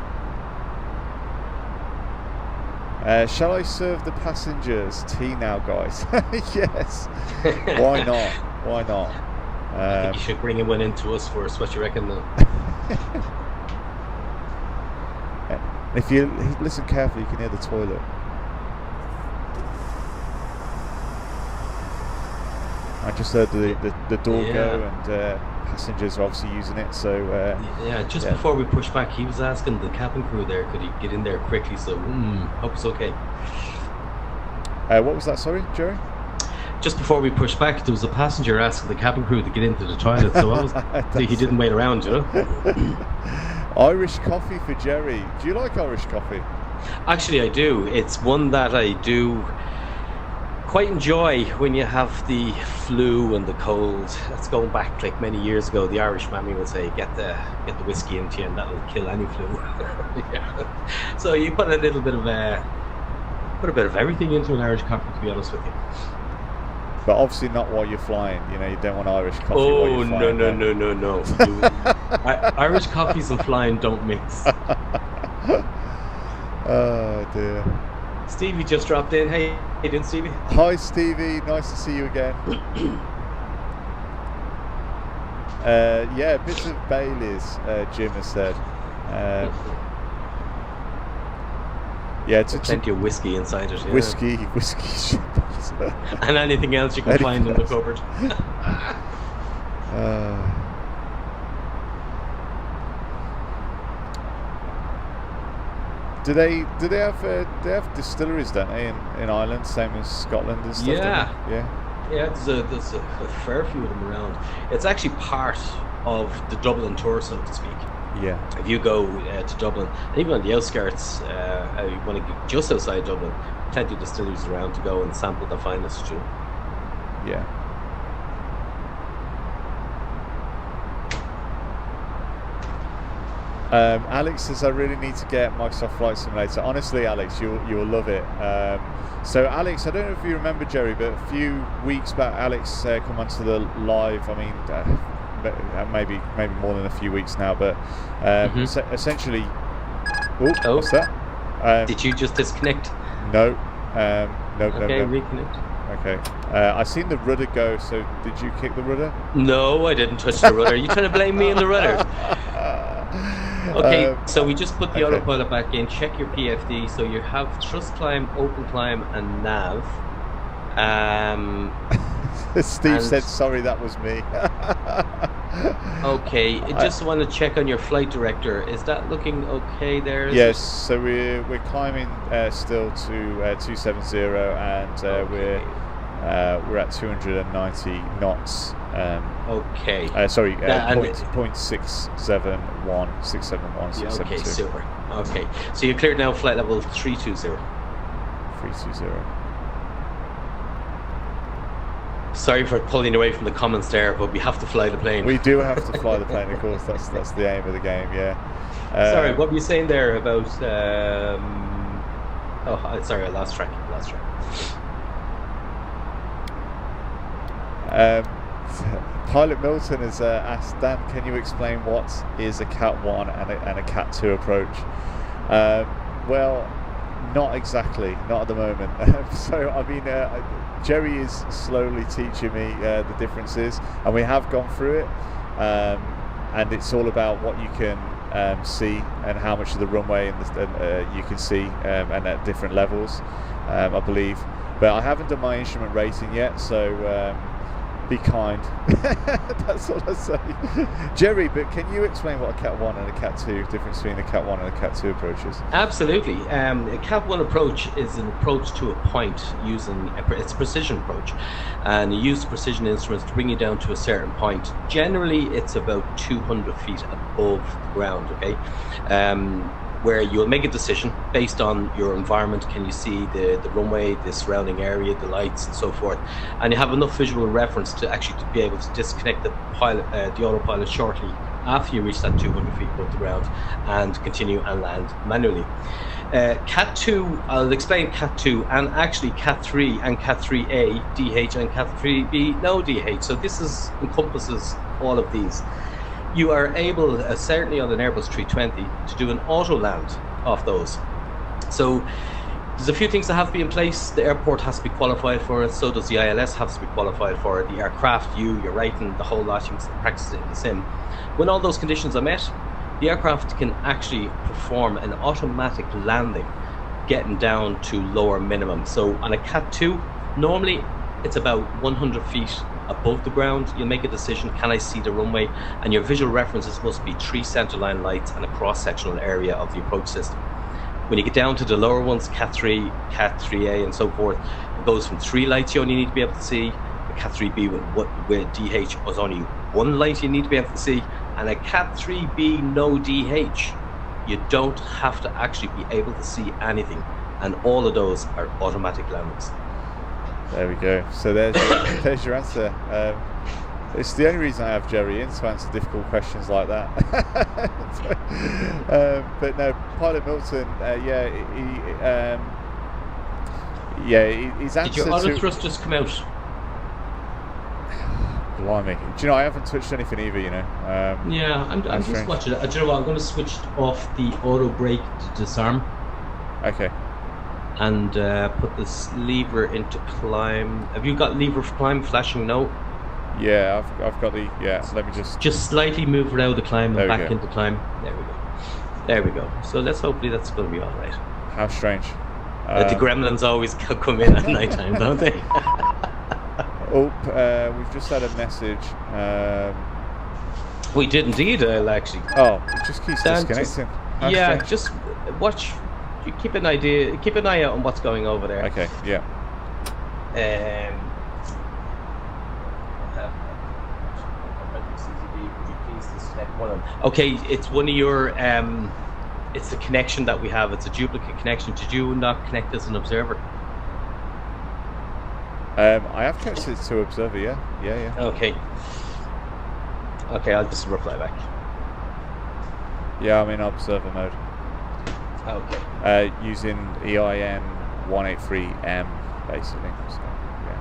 Shall I serve the passengers tea now, guys? Yes. Why not? I think you should bring one into us first. What you reckon? If you listen carefully, you can hear the toilet. I just heard the door go, and passengers are obviously using it. So before we push back, he was asking the cabin crew there, could he get in there quickly? So hope it's okay. What was that? Sorry, Jerry. Just before we pushed back, there was a passenger asking the cabin crew to get into the toilet. So he didn't wait around, you know. Irish coffee for Jerry. Do you like Irish coffee? Actually, I do. It's one that I do quite enjoy when you have the flu and the cold. That's going back like many years ago. The Irish mammy would say, "Get the whiskey into you, and that'll kill any flu." Yeah. So you put a little bit of everything into an Irish coffee, to be honest with you. But obviously not while you're flying. You know, you don't want Irish coffee while you're flying. No. Irish coffees and flying don't mix. Oh dear. Stevie just dropped in. Hey, how you doing, Stevie? Hi, Stevie. Nice to see you again. Yeah, bits of Bailey's, Jim has said. Yeah, it's plenty of whiskey inside it. Yeah. Whiskey. And anything else you can find in the cupboard. Do they have distilleries, don't they, in Ireland, same as Scotland and stuff? Yeah. Yeah. Yeah, there's a fair few of them around. It's actually part of the Dublin tour, so to speak. Yeah. If you go to Dublin, and even on the outskirts, you want to get just outside Dublin, plenty of distilleries around to go and sample the finest too. Yeah. Alex says, I really need to get Microsoft Flight Simulator. Honestly, Alex, you'll love it. So, Alex, I don't know if you remember, Jerry, but a few weeks back, Alex come onto the live. I mean, maybe more than a few weeks now, but essentially. Oh, what's that? Did you just disconnect? No. No. Okay, reconnect. Okay. I seen the rudder go. So, did you kick the rudder? No, I didn't touch the rudder. Are you trying to blame me on the rudder? Okay, so we just put the autopilot back in. Check your PFD. So you have thrust climb, open climb, and nav. Steve said, "Sorry, that was me." Okay, just want to check on your flight director. Is that looking okay there? Yes. So we're climbing still to 270, and we're at 290 knots. Okay. Sorry, 0.671, 671, 672. Okay, super. Okay, so you're cleared now, flight level 320. 320. Sorry for pulling away from the comments there, but we have to fly the plane. We do have to fly the plane, of course. That's the aim of the game, yeah. Sorry, what were you saying there about... sorry, I lost track. Pilot Milton has asked, Dan, can you explain what is a Cat 1 and a Cat 2 approach? Well, not exactly, not at the moment. So, I mean, Jerry is slowly teaching me the differences, and we have gone through it, and it's all about what you can see and how much of the runway you can see, and at different levels, I believe. But I haven't done my instrument rating yet, so be kind. That's all I say. Jerry, but can you explain what a Cat 1 and a Cat 2, difference between a Cat 1 and a Cat 2 approach is? Absolutely. A Cat 1 approach is an approach to a point using it's a precision approach, and you use precision instruments to bring you down to a certain point. Generally, it's about 200 feet above the ground, okay? Where you'll make a decision based on your environment. Can you see the runway, the surrounding area, the lights, and so forth? And you have enough visual reference to actually to be able to disconnect the autopilot shortly after you reach that 200 feet above the ground and continue and land manually. Cat 2, I'll explain Cat 2, and actually Cat 3 and Cat 3A, DH, and Cat 3B, no DH. So this encompasses all of these. You are able, certainly on an Airbus 320, to do an auto land off those. So there's a few things that have to be in place. The airport has to be qualified for it, so does the ILS have to be qualified for it, the aircraft, your writing, the whole lot, you can practice it in the sim. When all those conditions are met, the aircraft can actually perform an automatic landing, getting down to lower minimum. So on a Cat 2, normally it's about 100 feet above the ground. You'll make a decision, can I see the runway? And your visual references must be 3 centerline lights and a cross-sectional area of the approach system. When you get down to the lower ones, Cat 3, Cat 3A, and so forth, it goes from 3 lights you only need to be able to see. A Cat 3B with DH was only 1 light you need to be able to see. And a Cat 3B no DH, you don't have to actually be able to see anything. And all of those are automatic landings. There we go. So there's your answer. It's the only reason I have Jerry in, to answer difficult questions like that. But no, Pilot Milton, his answer. Did your auto thrusters come out? Blimey. Do you know, I haven't touched anything either, you know. Yeah, I'm just watching it. Do you know what? I'm going to switch off the auto brake to disarm. Okay. And put this lever into climb. Have you got lever for climb flashing? No. Yeah, I've got the So let me just slightly move it out of the climb and back go. into climb. There we go. So hopefully that's going to be all right. How strange. The gremlins always come in at night time, don't they? We've just had a message. We did indeed, actually. Oh, it just keeps disconnecting. Just watch you keep an eye out on what's going over there. Okay, yeah. Okay, it's one of your it's the connection that we have. It's a duplicate connection. Did you not connect as an observer? I have connected to observer, yeah. Okay, I'll just reply back. Yeah, I'm in observer mode. Okay. Using EIN 183M basically. So, yeah.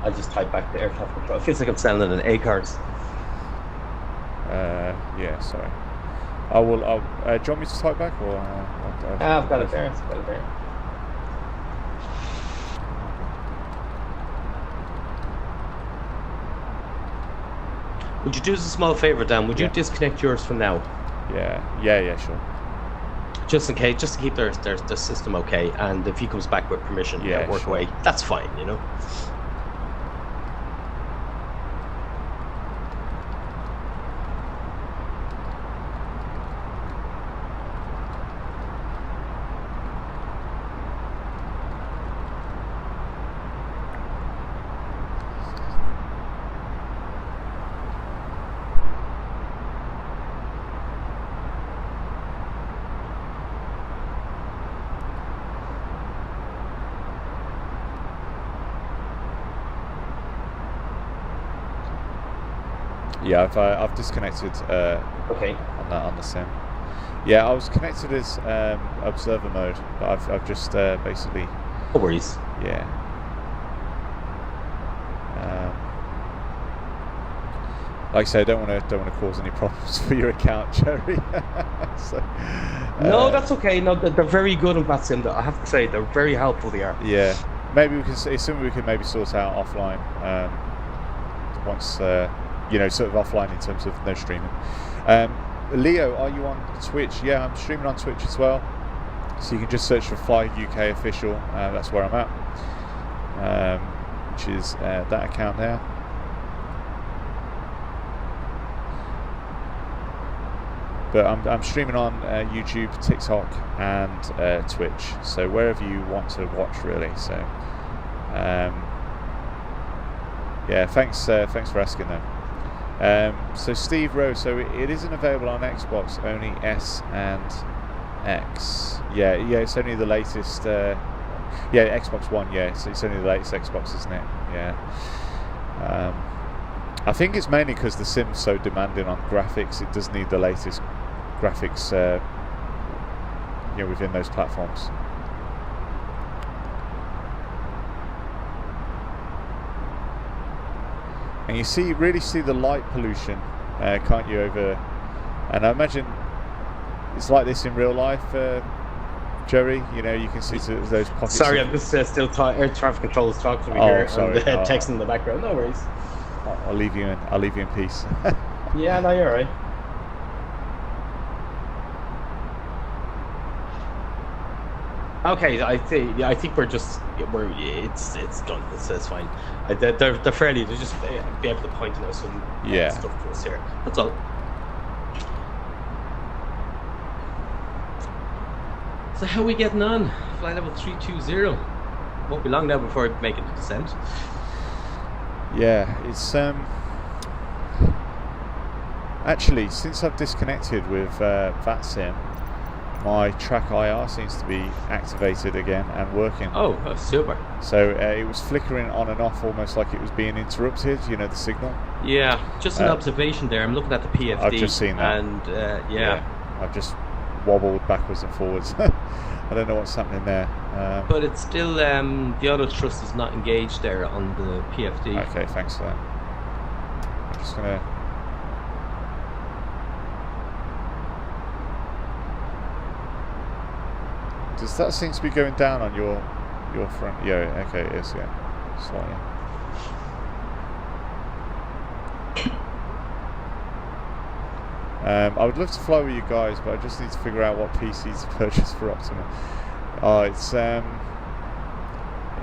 I'll just type back the air traffic control. It feels like I'm selling an A cards. Yeah, sorry. I will. Do you want me to type back or? I've got it there. Would you do us a small favour, Dan? Would you disconnect yours for now? Yeah, sure. Just in case, just to keep their system okay, and if he comes back with permission, work sure. away. That's fine, you know. Yeah, I've disconnected on the sim. Yeah, I was connected as observer mode, but I've just basically. No worries. Yeah. Like I say, I don't want to cause any problems for your account, Jerry. So, no, that's okay. No, they're very good on that sim. I have to say, they're very helpful. They are. Yeah, maybe we can. It's something we can maybe sort out offline. Once. Sort of offline in terms of no streaming. Leo, are you on Twitch? Yeah, I'm streaming on Twitch as well. So you can just search for Fly UK Official. That's where I'm at. Which is that account there. But I'm streaming on YouTube, TikTok, and Twitch. So wherever you want to watch, really. So thanks for asking though. So Steve Rowe, so it isn't available on Xbox, only S and X. Yeah, it's only the latest. Xbox One. Yeah, so it's only the latest Xbox, isn't it? Yeah. I think it's mainly because the sim's so demanding on graphics. It does need the latest graphics, within those platforms. And you really see the light pollution, can't you, over... And I imagine it's like this in real life, Jerry. You can see those pockets. Sorry, I'm just still air traffic control is talking to me here. Sorry. And texting in the background. No worries. I'll leave you in peace. Yeah, no, you're alright. Okay, I think it's done. It's fine. They're fairly. They just be able to point out some stuff to us here. That's all. So how are we getting on? Flight level 320. Won't be long now before making the descent. Yeah, it's actually, since I've disconnected with VATSIM, my track IR seems to be activated again and working. Oh, super. So it was flickering on and off almost like it was being interrupted, the signal. Yeah, just an observation there. I'm looking at the PFD. I've just seen that. And I've just wobbled backwards and forwards. I don't know what's happening there. But it's still, the auto thrust is not engaged there on the PFD. Okay, thanks for that. I'm just going to... Does that seem to be going down on your front? Yeah, okay, it is, yeah. Slightly. I would love to fly with you guys, but I just need to figure out what PC to purchase for Optima.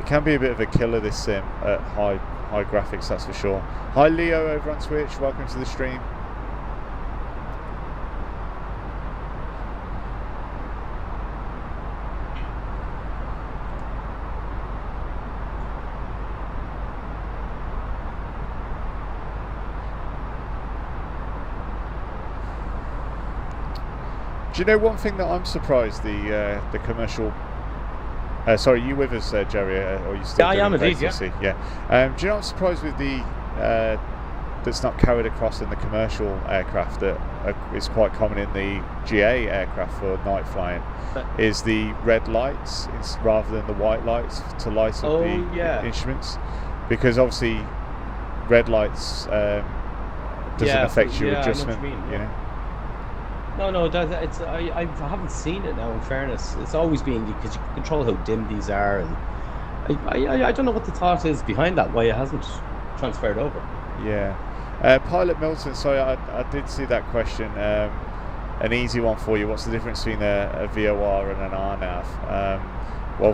It can be a bit of a killer, this sim, at high graphics, that's for sure. Hi Leo over on Twitch, welcome to the stream. Do you know one thing that I'm surprised the commercial? Sorry, you with us, Jerry, or you still? Yeah, I am indeed. Yeah. Do you know what I'm surprised with the that's not carried across in the commercial aircraft that is quite common in the GA aircraft for night flying? Is the red lights rather than the white lights to light up the instruments? Because obviously, red lights doesn't affect your adjustment. You know. No, I haven't seen it now. In fairness, it's always been because you can control how dim these are, and I don't know what the thought is behind that. Why it hasn't transferred over? Yeah, Pilot Milton. Sorry, I did see that question. An easy one for you. What's the difference between a VOR and an RNAV? Well,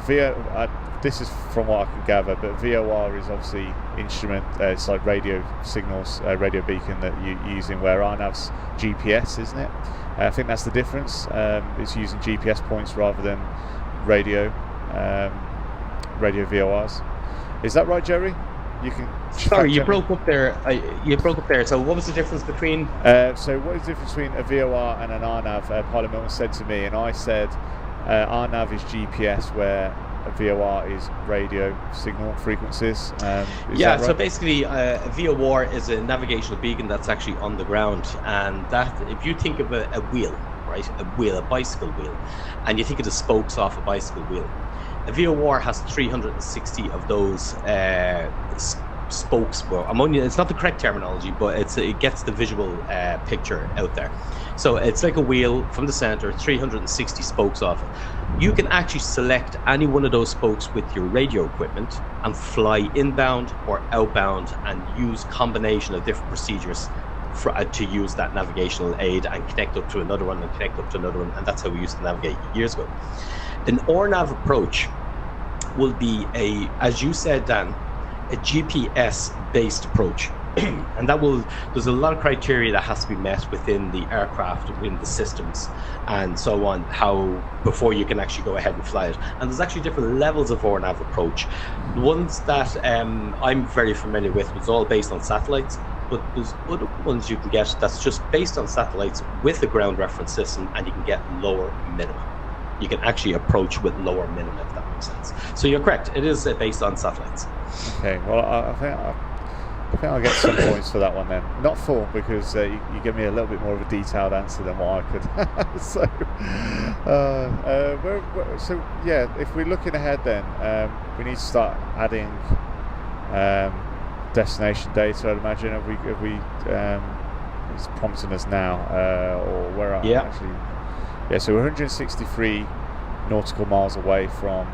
this is from what I can gather, but VOR is obviously instrument. It's like radio signals, radio beacon that you're using. Where RNAV's GPS, isn't it? I think that's the difference. It's using GPS points rather than radio VORs. Is that right, Jerry? You can. Sorry, you broke up there. You broke up there. So, what was the difference between? So, what is the difference between a VOR and an RNAV? Pilot Milton said to me, and I said, RNAV is GPS, where a VOR is radio signal frequencies. Yeah, so basically a VOR is a navigational beacon that's actually on the ground, and that, if you think of a wheel, right, a bicycle wheel, and you think of the spokes off a bicycle wheel, a VOR has 360 of those spokes. Well, it's not the correct terminology, but it gets the visual picture out there. So it's like a wheel from the center, 360 spokes off it. You can actually select any one of those spokes with your radio equipment and fly inbound or outbound and use combination of different procedures to use that navigational aid and connect up to another one and connect up to another one. And that's how we used to navigate years ago. An ORNAV approach will be as you said, Dan, a GPS-based approach. And there's a lot of criteria that has to be met within the aircraft, within the systems, and so on, before you can actually go ahead and fly it. And there's actually different levels of ORNAV approach. The ones that I'm very familiar with was all based on satellites, but there's other ones you can get that's just based on satellites with a ground reference system, and you can get lower minimum. You can actually approach with lower minimum, if that makes sense. So you're correct, it is based on satellites. Okay, well, I think I'll get some points for that one then. Not full, because you give me a little bit more of a detailed answer than what I could. So yeah, if we're looking ahead then, we need to start adding destination data, I'd imagine. Have we it's prompting us now, or where are we actually? Yeah, so we're 163 nautical miles away from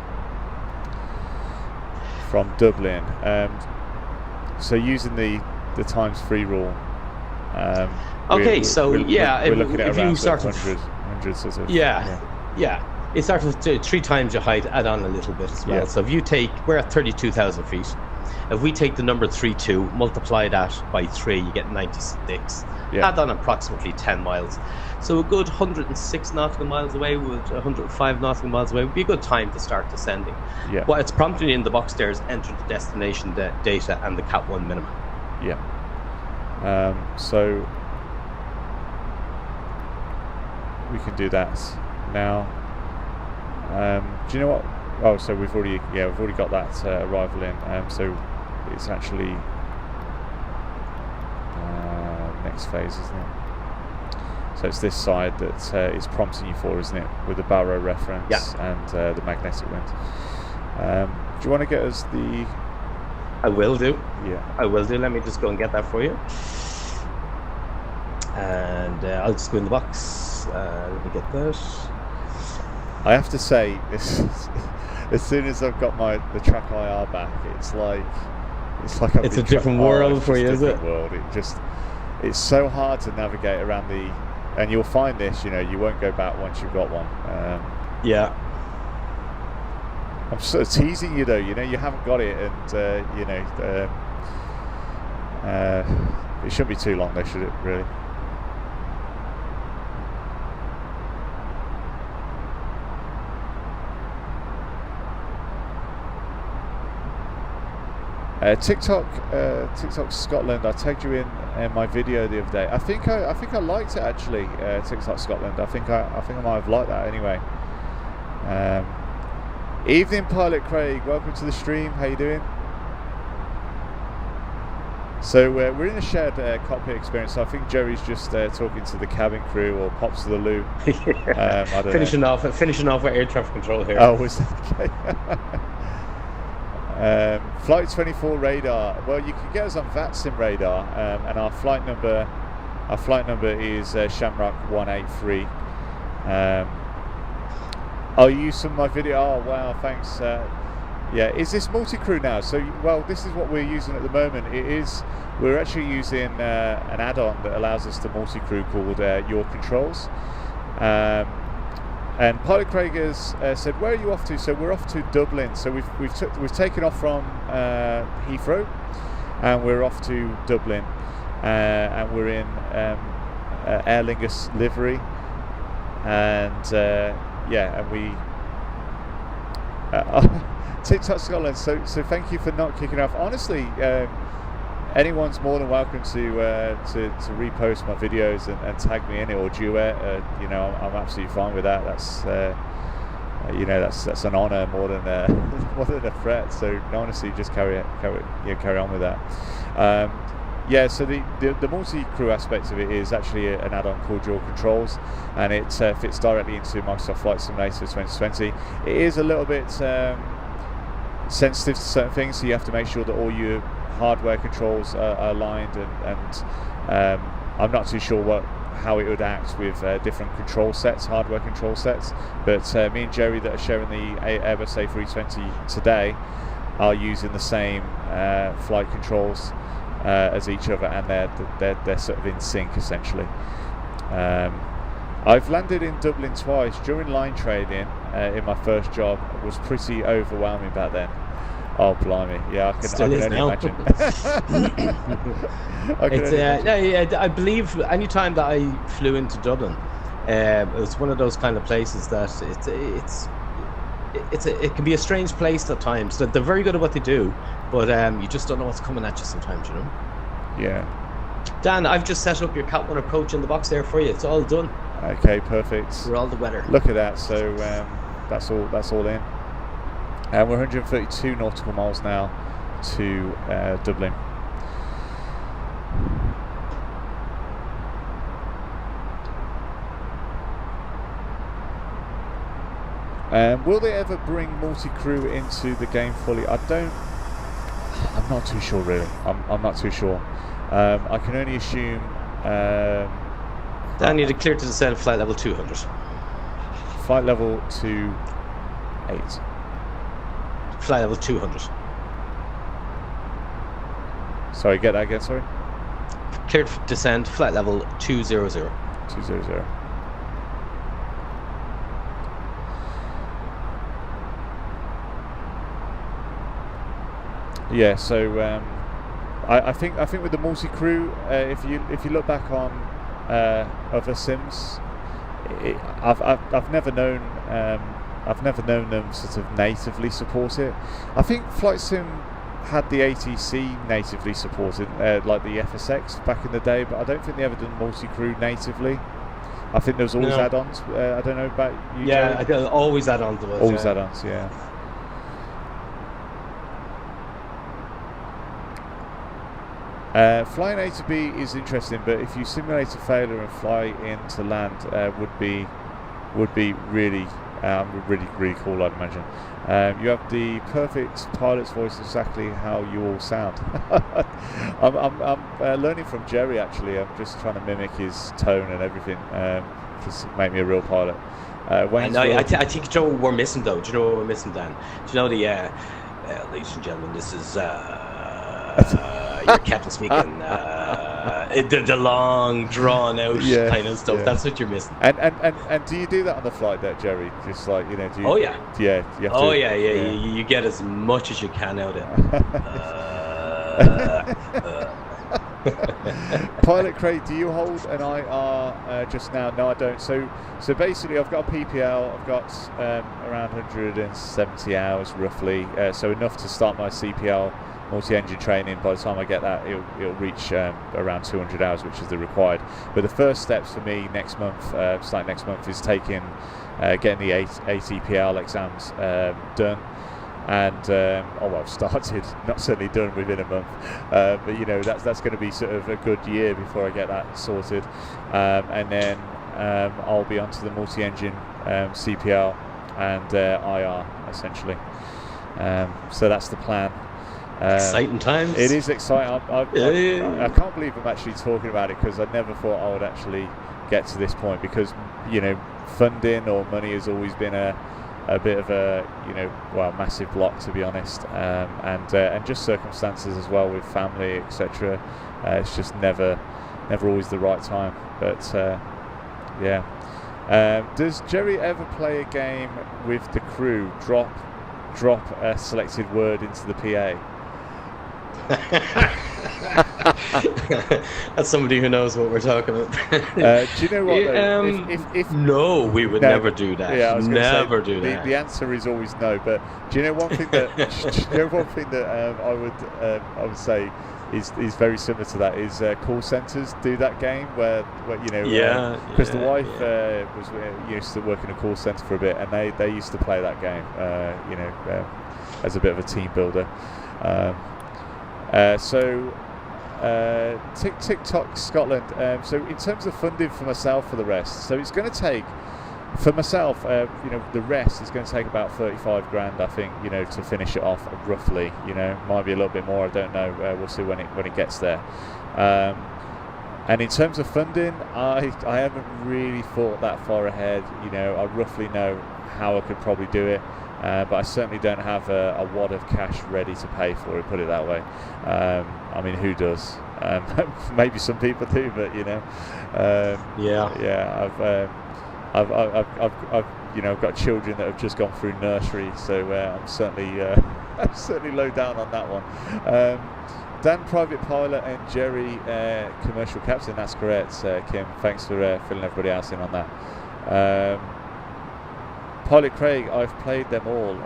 Dublin. So using the times 3 rule. Okay, we're looking at if around you start 100 sort of. Yeah. It starts with 3 times your height, add on a little bit as well. Yeah. So if we're at 32,000 feet. If we take the number 32, multiply that by 3, you get 96. Yeah. Add on approximately 10 miles. So a good 106 nautical miles away, with 105 nautical miles away would be a good time to start descending. Yeah. What it's prompting in the box there is enter the destination data and the Cat 1 minimum. Yeah. So we can do that now. Do you know what? Oh, so we've already got that arrival in. So it's actually next phase, isn't it? So it's this side that is prompting you for, isn't it, with the Barrow reference and the magnetic wind. Do you want to get us the? I will do. Yeah. I will do. Let me just go and get that for you. And I'll just go in the box. Let me get that. I have to say, as soon as I've got the track IR back, it's like it's a different world for you, is it? World. It's so hard to navigate around and you'll find this, you won't go back once you've got one. I'm sort of teasing you though. You know, you haven't got it, and you know, it shouldn't be too long though, should it? Really? TikTok Scotland. I tagged you in my video the other day. I think I liked it actually. TikTok Scotland. I think I might have liked that anyway. Evening, Pilot Craig. Welcome to the stream. How you doing? So we're in a shared cockpit experience. So I think Jerry's just talking to the cabin crew, or pops to the loo. Yeah. I don't finishing know. off with air traffic control here. Oh, was that okay? Flight 24 radar. Well, you can get us on VATSIM radar, and our flight number is Shamrock 183. I'll use some of my video. Oh wow, thanks. Yeah, is this multi-crew now? So, well, this is what we're using at the moment. We're actually using an add-on that allows us to multi-crew called Your Controls. And Pilot Craig has said, "Where are you off to?" So we're off to Dublin. So we've taken off from Heathrow, and we're off to Dublin, and we're in Air Lingus livery, and yeah, and we. TikTok Scotland. So thank you for not kicking off. Honestly, anyone's more than welcome to repost my videos and tag me in it, or duet. You know, I'm absolutely fine with that. That's you know, that's an honour more than a threat. So honestly, just carry on with that. Yeah, so the multi-crew aspect of it is actually an add-on called Your Controls, and it fits directly into Microsoft Flight Simulator 2020. It is a little bit sensitive to certain things, so you have to make sure that all your hardware controls are aligned, and I'm not too sure how it would act with different control sets, hardware control sets, but me and Jerry that are sharing the Airbus A320 today are using the same flight controls as each other, and they're sort of in sync essentially. I've landed in Dublin twice during line training. In my first job, it was pretty overwhelming back then. Oh blimey, yeah, I can only imagine. I believe any time that I flew into Dublin, it was one of those kind of places that it can be a strange place at times. They're very good at what they do, but you just don't know what's coming at you sometimes, you know. Yeah. Dan, I've just set up your Cat 1 approach in the box there for you. It's all done. Okay, perfect. For all the weather. Look at that. So that's all in. And we're 132 nautical miles now to Dublin. Will they ever bring multi-crew into the game fully? I'm not too sure really. I'm not too sure. I can only assume. Dan, you declared to descend flight level 200. Flight level 28. Flight level 200. Sorry, get that again. Sorry. Cleared to descend flight level 200. 200. Yeah, so I think with the multi-crew, if you look back on other sims, I've never known them sort of natively support it. I think Flight Sim had the ATC natively supported, like the FSX back in the day, but I don't think they ever done multi-crew natively. I think there was always add-ons. I don't know about you. Yeah, I think always add-ons. Always add-ons, yeah. Flying A to B is interesting, but if you simulate a failure and fly into land, would be really really cool, I'd imagine. You have the perfect pilot's voice, exactly how you all sound. I'm learning from Jerry actually. I'm just trying to mimic his tone and everything to make me a real pilot. I think Joe, we're missing though. Do you know what we're missing, Dan? Do you know the ladies and gentlemen, this is your captain speaking. the long, drawn out Yeah, kind of stuff. yeah. That's what you're missing. And do you do that on the flight deck, Jerry? Just like, do you? Oh yeah. Yeah. You have Oh to, yeah. You get as much as you can out of it. Pilot Craig, do you hold an IR just now? No, I don't. So basically, I've got a PPL. I've got around 170 hours roughly, so enough to start my CPL multi-engine training. By the time I get that, it'll reach around 200 hours, which is the required. But the first steps for me next month, starting next month, is getting the ATPL exams done. And I've started, not certainly done within a month, but that's going to be sort of a good year before I get that sorted, and then I'll be onto the multi-engine CPL and IR essentially. So that's the plan. Exciting times. It is exciting. I can't believe I'm actually talking about it, because I never thought I would actually get to this point, because funding or money has always been a bit of a massive block, to be honest, and just circumstances as well with family, etc. It's just never always the right time. But does Jerry ever play a game with the crew, drop a selected word into the PA? That's somebody who knows what we're talking about. Do you know what? If no, we would never do that. Yeah, I was never say, do that. The answer is always no. But do you know one thing that I would say is very similar to that is call centres do that game where because the wife was used to work in a call centre for a bit, and they used to play that game as a bit of a team builder. TikTok Scotland. So in terms of funding for myself for the rest, so it's going to take, for myself, the rest is going to take about 35 grand, I think, to finish it off roughly. Might be a little bit more, I don't know. We'll see when it gets there. And in terms of funding, I haven't really thought that far ahead. I roughly know how I could probably do it. But I certainly don't have a wad of cash ready to pay for it, put it that way. I mean, who does? Maybe some people do, but I've got children that have just gone through nursery, so I'm certainly low down on that one. Dan, private pilot, and Jerry, commercial captain. That's correct, Kim. Thanks for filling everybody else in on that. Pilot Craig, I've played them all.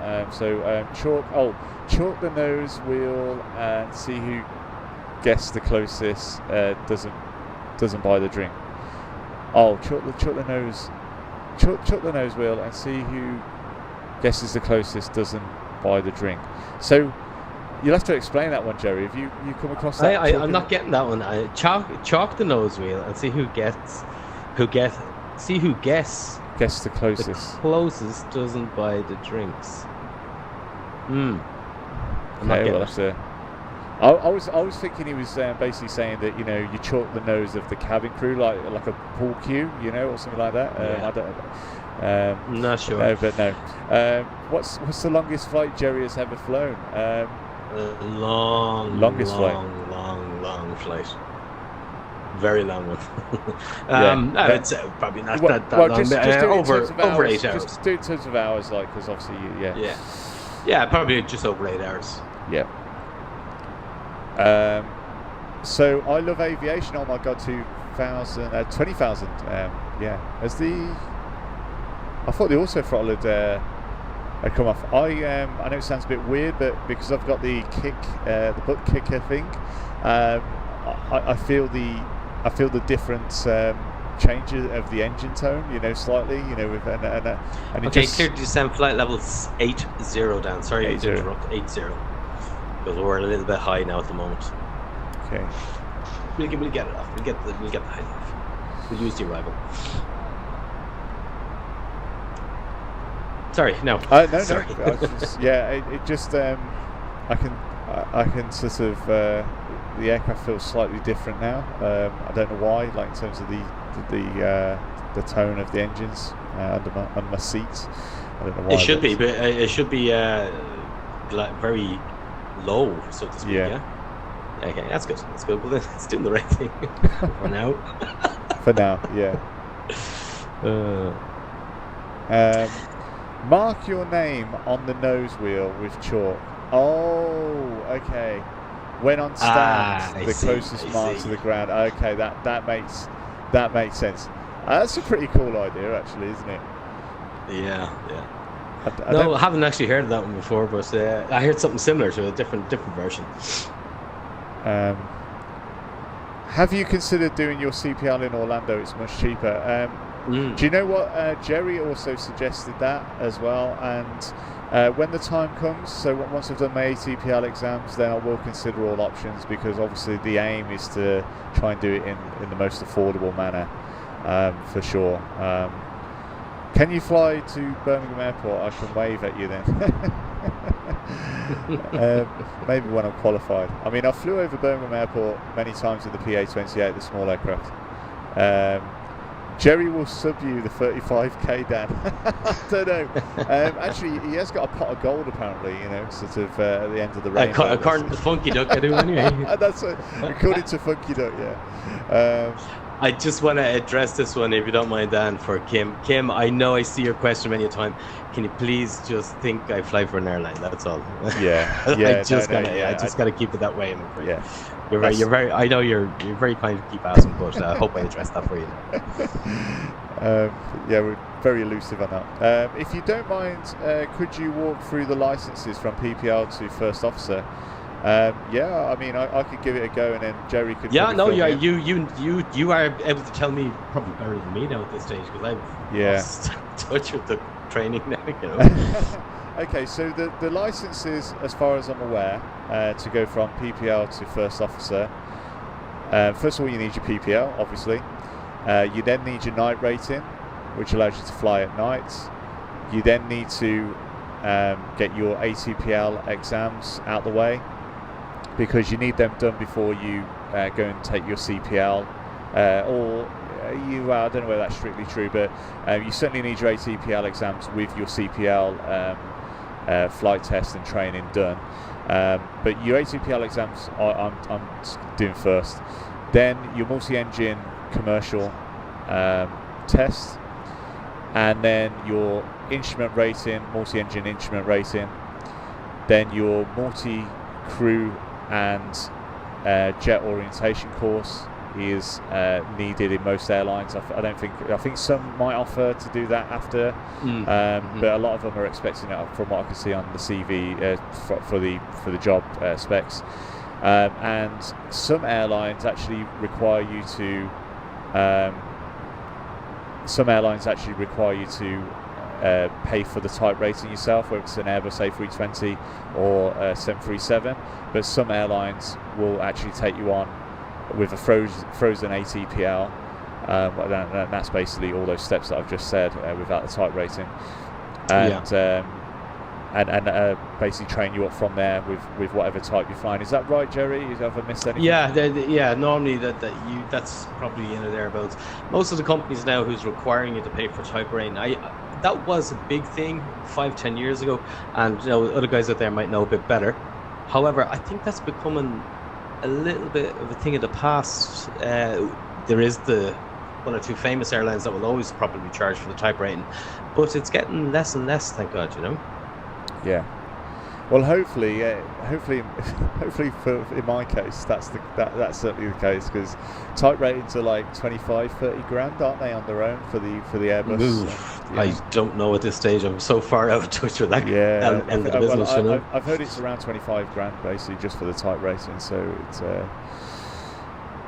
Chalk the nose wheel and see who gets the closest. Doesn't buy the drink. Chalk the nose wheel and see who guesses the closest doesn't buy the drink. So you'll have to explain that one, Jerry. Have you come across that? I'm not getting that one. Chalk the nose wheel and see who guesses the closest. The closest doesn't buy the drinks. I'm not getting it. I was thinking he was basically saying that you chalk the nose of the cabin crew like a pool cue, or something like that. I don't. Not sure. No, but no. What's the longest flight Jerry has ever flown? Longest flight. Long flight. Very long one. It's probably not that long. Just over 8 hours. Just do it in terms of hours, because obviously Yeah, probably just over 8 hours. Yeah. So I love aviation. Oh my God, 20,000. I thought the auto throttle had come off. I know it sounds a bit weird, but because I've got the kick, the butt kicker thing, I feel the different changes of the engine tone, slightly, with and okay, clear to descend, flight levels 80 down. Sorry to interrupt. 80, because we're a little bit high now at the moment. Okay. We'll get it off. We'll get the height off. We'll use the arrival. Sorry, no. No. Sorry. I can sort of. The aircraft feels slightly different now. I don't know why. Like in terms of the tone of the engines under my seats. I don't know why. It should be, but it should be very low, so to speak. Yeah. Okay, that's good. That's good. Well, it's doing the right thing for now. For now, yeah. Mark your name on the nose wheel with chalk. Oh, okay. When on stand, the closest mark to the ground. Okay, that makes sense. That's a pretty cool idea, actually, isn't it? Yeah. I haven't actually heard of that one before, but I heard something similar to a different version. Have you considered doing your CPL in Orlando? It's much cheaper. Do you know what? Jerry also suggested that as well. And when the time comes, so once I've done my ATPL exams, then I will consider all options, because obviously the aim is to try and do it in the most affordable manner, for sure. Can you fly to Birmingham Airport? I can wave at you then. Maybe when I'm qualified. I mean, I flew over Birmingham Airport many times with the PA-28, the small aircraft. Jerry will sub you the 35k, Dan. I don't know. Actually, he has got a pot of gold, apparently, sort of at the end of the rainbow. According to Funky Duck, I do anyway. That's according to Funky Duck, yeah. I just want to address this one, if you don't mind, Dan, for Kim. Kim, I know I see your question many a time. Can you please just think I fly for an airline? That's all. Yeah. I just gotta keep it that way, I'm afraid. Yeah. You're very. I know you're very kind to keep asking, but I hope I addressed that for you. Yeah, we're very elusive on that. If you don't mind, could you walk through the licenses from PPL to First Officer? Yeah, I mean, I could give it a go, and then Jerry could. Yeah, no, you are able to tell me probably better than me now at this stage, because I've lost touch with the training now. Okay, so the licenses, as far as I'm aware, to go from PPL to First Officer. First of all, you need your PPL, obviously. You then need your night rating, which allows you to fly at night. You then need to get your ATPL exams out the way, because you need them done before you go and take your CPL, or I don't know whether that's strictly true, but you certainly need your ATPL exams with your CPL flight test and training done. But your ATPL exams I'm doing first. Then your multi-engine commercial test, and then your instrument rating, multi-engine instrument rating, then your multi-crew and jet orientation course is needed in most airlines. I think some might offer to do that after, but a lot of them are expecting it, from what I can see on the CV for the job specs. And some airlines actually require you to pay for the type rating yourself, whether it's an Airbus A320 or a 737. But some airlines will actually take you on with a frozen ATPL. And that's basically all those steps that I've just said without the type rating. And basically train you up from there with whatever type you're flying. Is that right, Jerry? Have I missed anything? Yeah. Normally that's probably in or thereabouts. Most of the companies now who's requiring you to pay for type rating, that was a big thing 5-10 years ago, and other guys out there might know a bit better. However, I think that's becoming a little bit of a thing of the past. There is the one or two famous airlines that will always probably charge for the type rating, but it's getting less and less, thank God, Yeah. Well, hopefully, in my case, that's certainly the case, because type ratings are like 25-30 grand, aren't they, on their own for the Airbus? I don't know at this stage. I'm so far out of touch with that end of the business. I've heard it's around 25 grand basically just for the type rating. So it's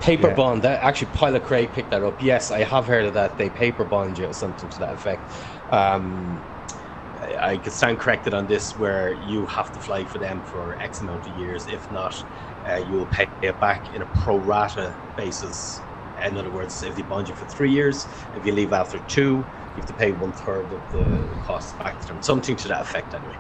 paper bond. That actually, Pilot Craig picked that up. Yes, I have heard of that. They paper bond you or something to that effect. I could stand corrected on this, where you have to fly for them for X amount of years. If not, you will pay it back in a pro rata basis. In other words, if they bond you for 3 years, if you leave after 2, you have to pay 1/3 of the costs back to them. Something to that effect, anyway.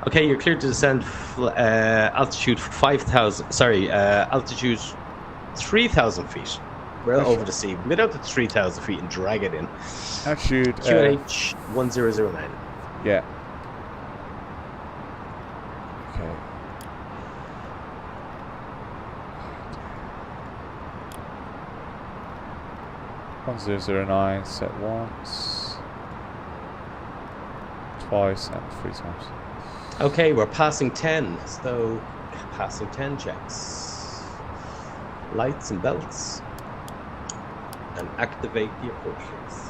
Okay, you're cleared to descend altitude 3,000 feet. Well over the sea, mid out to 3,000 feet, and drag it in. Altitude QNH 1009. Yeah. Okay. 1009 set once, twice, and 3 times. Okay, we're passing 10, so passing 10 checks. Lights and belts. And activate the approach checks.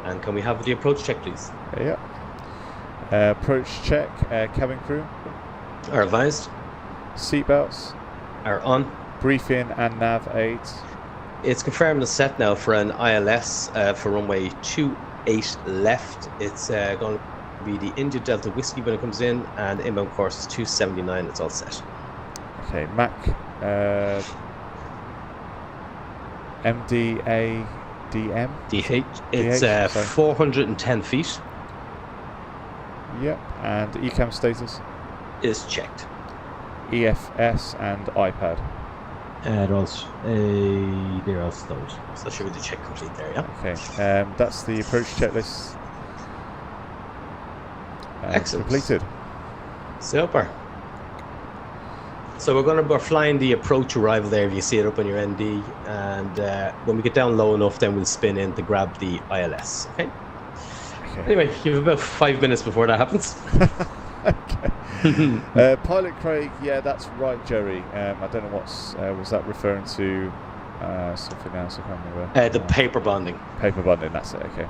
And can we have the approach check, please? Yeah. Approach check, cabin crew. Are advised. Seatbelts. Are on. Briefing and nav aids. It's confirmed and set now for an ILS for runway 28 left. It's going to be the India Delta Whiskey when it comes in, and inbound course is 279. It's all set. Okay, Mac MDADM. DH. It's 410 feet. Yep, and ECAM status. Is checked. EFS and iPad. They're all stowed. So that should be the check complete there, yeah? Okay, that's the approach checklist. Excellent. Completed. Super. So we're flying the approach arrival there. If you see it up on your ND, and when we get down low enough, then we'll spin in to grab the ILS. Okay. Anyway, you have about 5 minutes before that happens. Okay. Pilot Craig, yeah, that's right, Jerry. I don't know was that referring to something else? I can't remember. The paper bonding. Paper bonding, that's it. Okay.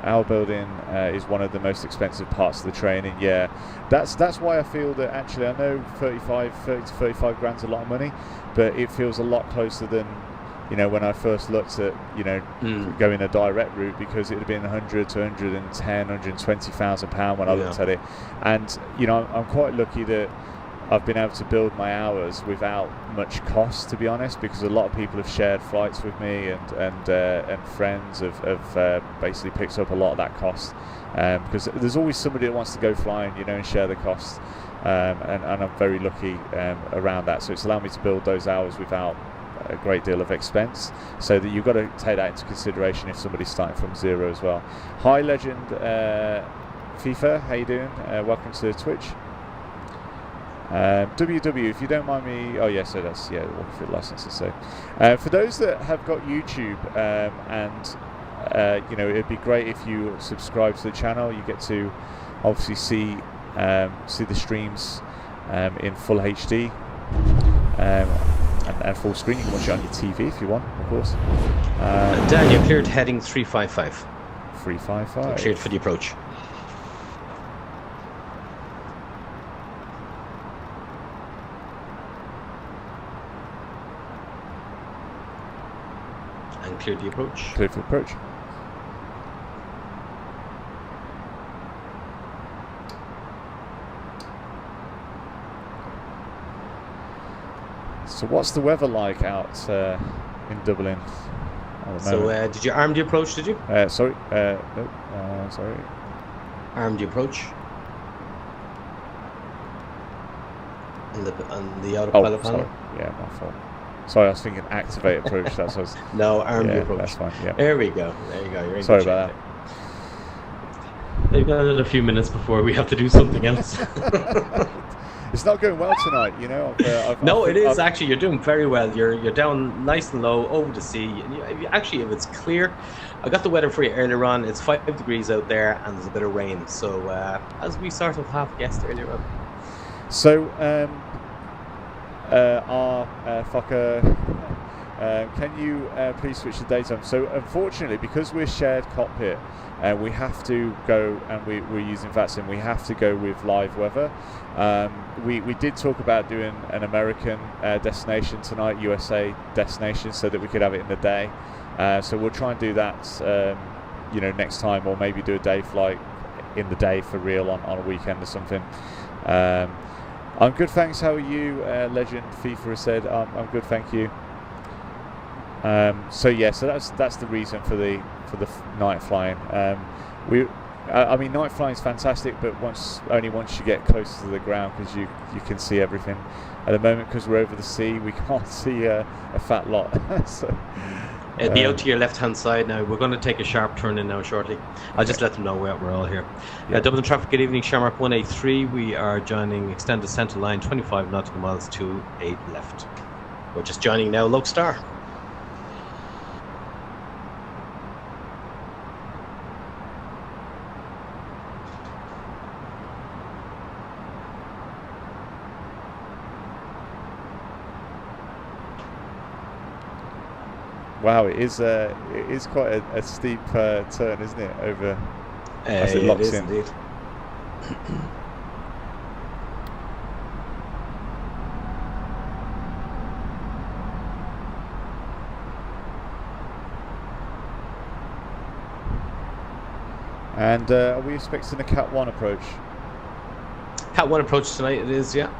Our building is one of the most expensive parts of the training. Yeah, that's why I feel that actually I know 30 to 35 grand's a lot of money, but it feels a lot closer than when I first looked at going a direct route, because it would have been 100 to 110, 120,000 pound when I looked at it, and I'm quite lucky that I've been able to build my hours without much cost, to be honest, because a lot of people have shared flights with me, and friends have basically picked up a lot of that cost, because there's always somebody that wants to go flying, and share the cost, and I'm very lucky around that. So it's allowed me to build those hours without a great deal of expense, so that you've got to take that into consideration if somebody's starting from zero as well. Hi Legend FIFA, how you doing? Welcome to Twitch. WW, if you don't mind me, oh yeah, so that's Waterfield licenses. So for those that have got YouTube, and it'd be great if you subscribe to the channel. You get to obviously see the streams in full HD and full screen. You can watch it on your TV if you want, of course. Dan, you cleared heading 355. 355. Cleared for the approach. And cleared the approach. Cleared for approach. So what's the weather like out in Dublin at the moment? Did you arm the approach, did you? Sorry. No, sorry. Arm the approach. On the autopilot panel? Sorry. Yeah, my fault. Sorry, I was thinking activate approach. That's what I was... No, arm the approach. That's fine, yeah. There we go. There you go. You're in Sorry good about shape that. They've got another few minutes before we have to do something else. It's not going well tonight, it is actually. You're doing very well. You're down nice and low over the sea. And if it's clear, I got the weather for you earlier on. It's 5 degrees out there, and there's a bit of rain. So as we sort of half guessed earlier on. So Fokker, can you please switch the daytime? So unfortunately, because we're shared cockpit, we have to go, and we're using VATSIM, we have to go with live weather. We did talk about doing an American destination tonight, USA destination, so that we could have it in the day. So we'll try and do that next time, or maybe do a day flight in the day for real on a weekend or something. I'm good, thanks. How are you? Legend FIFA has said I'm good, thank you. So that's the reason for the night flying. Night flying is fantastic, but only once you get closer to the ground, because you can see everything. At the moment, because we're over the sea, we can't see a fat lot. So Be out to your left-hand side now. We're going to take a sharp turn in now shortly. I'll just let them know we're all here. Dublin traffic, good evening. Shamrock 183. We are joining extended centre line 25 nautical miles to 8 left. We're just joining now Lokestar. Wow, it is quite a steep turn, isn't it? Over as it locks in. Indeed. And are we expecting a Cat 1 approach? Cat 1 approach tonight, it is, yeah.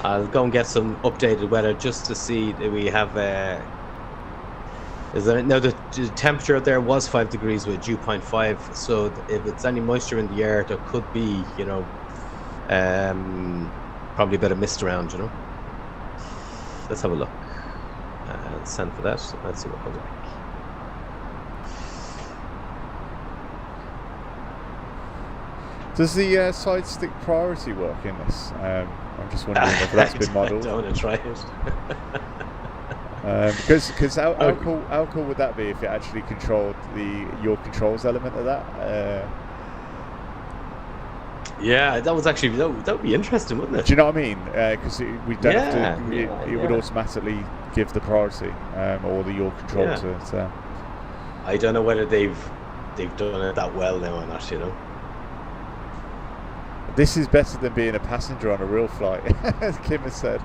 I'll go and get some updated weather just to see that we have. Now the temperature out there was 5 degrees with dew point 5. So if it's any moisture in the air, there could be, probably a bit of mist around. Let's have a look. Send for that. Let's see what comes back. Does the side stick priority work in this? I'm just wondering if that's been modelled. I don't want to try it. Because how cool would that be if it actually controlled your controls element of that? Yeah, that was actually that would be interesting, wouldn't it? Do you know what I mean? Because we don't have to. It would automatically give the priority or the your control to. I don't know whether they've done it that well now or not. This is better than being a passenger on a real flight, as Kim has said.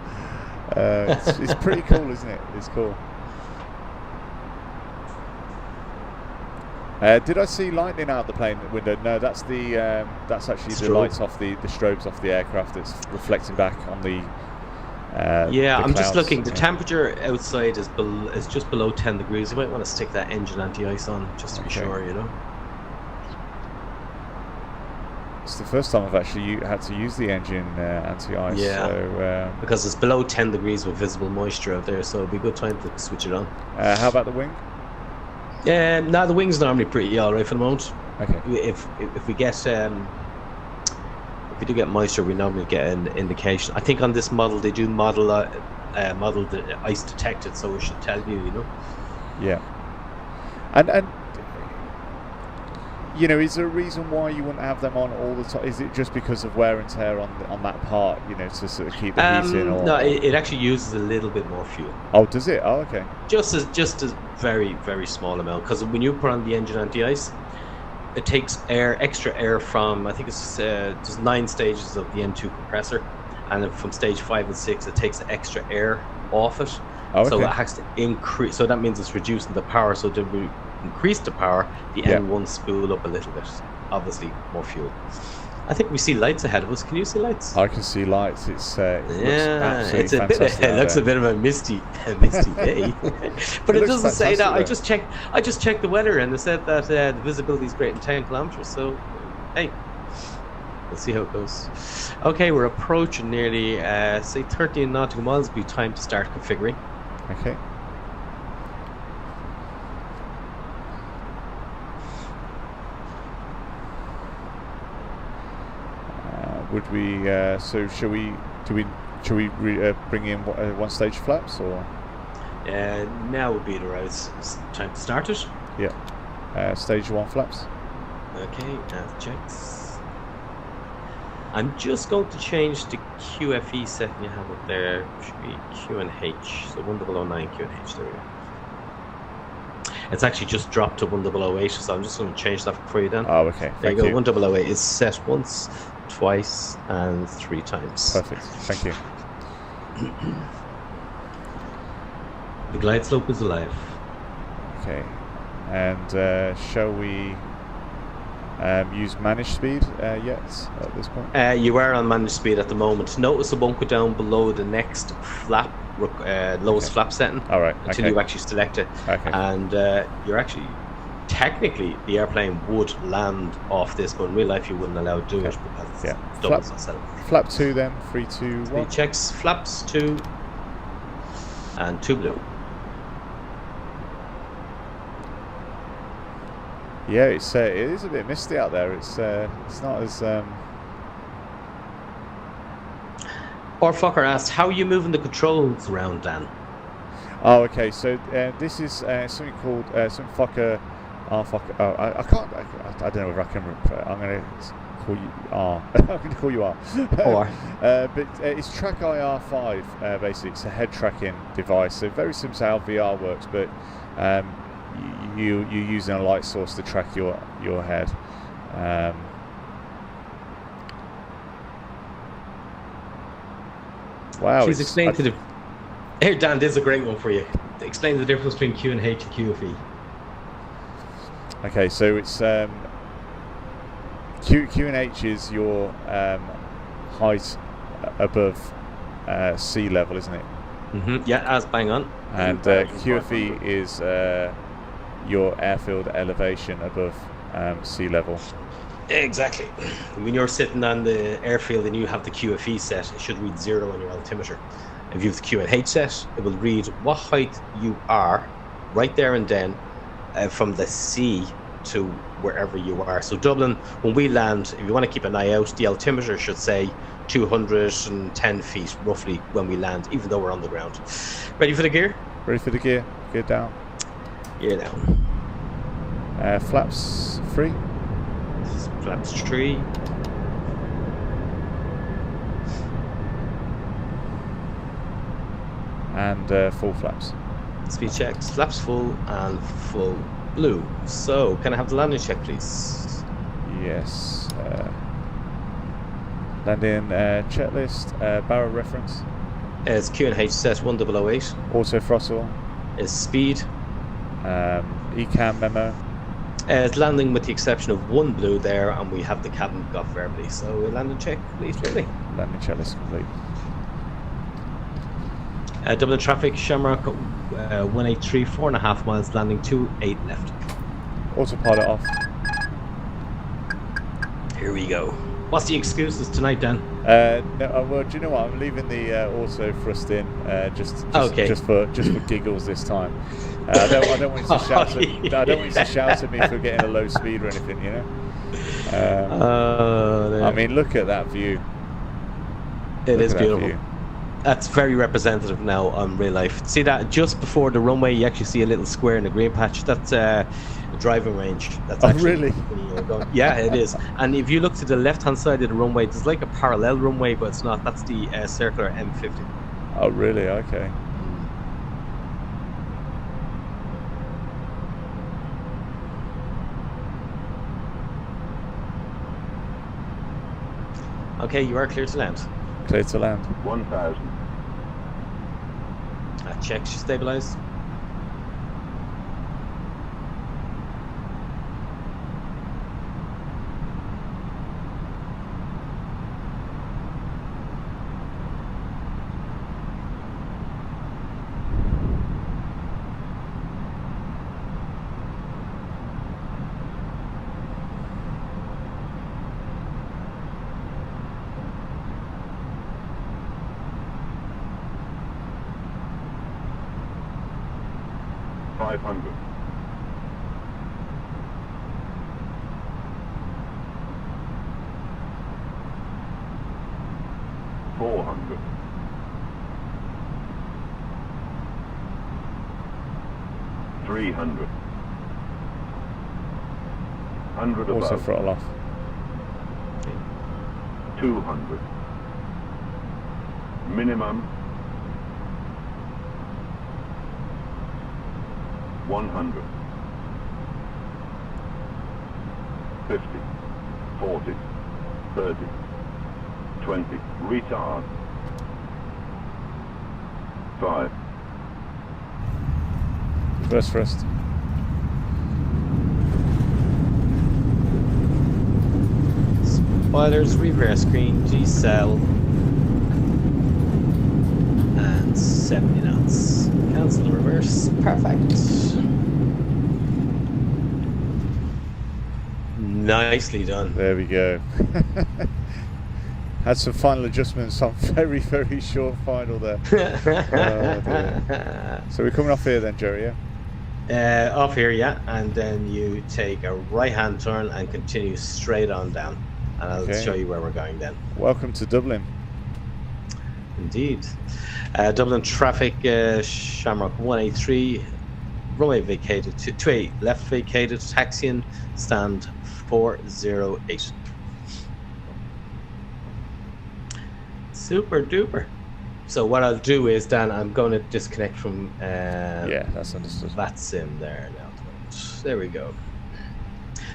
It's pretty cool, isn't it? It's cool. Did I see lightning out the plane window? No, that's actually the lights off the strobes off the aircraft that's reflecting back on the. I'm just looking. The temperature outside is just below 10 degrees. You might want to stick that engine anti-ice on just to be sure. It's the first time I've actually had to use the engine anti-ice. Yeah, so, because it's below 10 degrees with visible moisture out there, so it'll be a good time to switch it on. How about the wing? No, the wing's normally pretty all right for the moment. Okay. If we get if we do get moisture, we normally get an indication. I think on this model they do model the ice detected, so it should tell you. Yeah. And. Is there a reason why you wouldn't have them on all the time? Is it just because of wear and tear on that part, to sort of keep the heat in? No, it actually uses a little bit more fuel. Oh, does it? Oh, okay. Just a very, very small amount, because when you put on the engine anti-ice, it takes extra air from, I think it's there's 9 stages of the N2 compressor, and then from stage 5 and 6, it takes the extra air off it. Oh, okay. So it has to increase. So that means it's reducing the power. So to increase the power, the N1 spool up a little bit. Obviously, more fuel. I think we see lights ahead of us. Can you see lights? I can see lights. It looks it's a fantastic. It looks a bit of a misty day, but it doesn't say that. I just checked the weather, and it said that the visibility is great in 10 kilometers. So, hey, let's see how it goes. Okay, we're approaching nearly say 13 nautical miles. It'll be time to start configuring. Okay. Would we? So should we bring in one stage flaps or? Now would be the right time to start it. Yeah. Stage 1 flaps. Okay. Checks. I'm just going to change the QFE setting you have up there. It should be Q and H. So 1009 Q and H. There we go. It's actually just dropped to 1008, so I'm just going to change that for you then. Oh, okay. There you go. 1008 is set once, twice, and 3 times. Perfect. Thank you. The glide slope is alive. Okay. And shall we use managed speed yet at this point? You are on managed speed at the moment. Notice it won't go down below the next flap, lowest flap setting. All right. Until you actually select it. Okay. And you're actually, technically, the airplane would land off this, but in real life you wouldn't allow it to do it because it's doubles not set up. Flap 2 then. 3, 2, 1. Speed checks. Flaps 2. and 2 blue. Yeah, it is a bit misty out there. It's not as Or Fucker asked, how are you moving the controls around, Dan? Oh, okay. So this is something called some fucker. I can't. I don't know if I can. I'm going to call you R. I'm going to call you R. Or. But it's Track IR5. Basically, it's a head tracking device. So very similar to how VR works, but you're using a light source to track your head. Wow. Please explain to the... Here, Dan, this is a great one for you. Explain the difference between Q and H and QFE. Okay, so it's Q and H is your height above sea level, isn't it? Mm-hmm. Yeah, as bang on. And QFE is your airfield elevation above sea level. Exactly. When you're sitting on the airfield and you have the QFE set, it should read 0 on your altimeter. If you have the Q and H set, it will read what height you are right there and then from the sea to wherever you are. So Dublin, when we land, if you want to keep an eye out, the altimeter should say 210 feet roughly when we land, even though we're on the ground. Ready for the gear? Ready for the gear. Gear down. Gear down. Flaps free. Flaps 3. And full flaps. Speed checks, flaps full and full blue. So, can I have the landing check, please? Yes. Landing checklist, barrel reference. It's Q and H set 1008. Auto throttle. Is speed. ECAM memo. It's landing with the exception of 1 blue there, and we have the cabin got verbally. So, landing check, please, really. Landing checklist complete. Dublin traffic, Shamrock 183, 4.5 miles, landing 28 left. Autopilot off. Here we go. What's the excuses tonight, Dan? No, well, do you know what? I'm leaving the auto thrust in just okay. just for giggles this time. I don't want you to shout. I don't want you to shout at me for getting a low speed or anything. You know. I mean, look at that view. It is beautiful. That's very representative now on real life. See that just before the runway, you actually see a little square in the green patch. That's a driving range. That's actually really? When you're going. Yeah, it is. And if you look to the left-hand side of the runway, there's like a parallel runway, but it's not. That's the circular M50. Oh, really? Okay. Okay, you are clear to land. Clear to land. 1,000. Check, stabilize. $500. 400. 300. 100 Also above. throttle off. 200. Minimum. 100. 50. 40. 30. 20. Retard. 5. Reverse thrust. Spoilers, reverse screen, G-cell, and 70 knots. Cancel the reverse. Perfect. Nicely done. There we go. Had some final adjustments on very, very short final there. Oh, dear. So we're coming off here then, Jerry, yeah? Off here, yeah, and then you take a right-hand turn and continue straight on down. And I'll show you where we're going then. Welcome to Dublin. Indeed. Dublin traffic, Shamrock 183, runway vacated, 28 left vacated, taxiing, stand 408. Super duper. So what I'll do is, Dan, I'm going to disconnect from yeah, that's understood. VATSIM there now. There we go.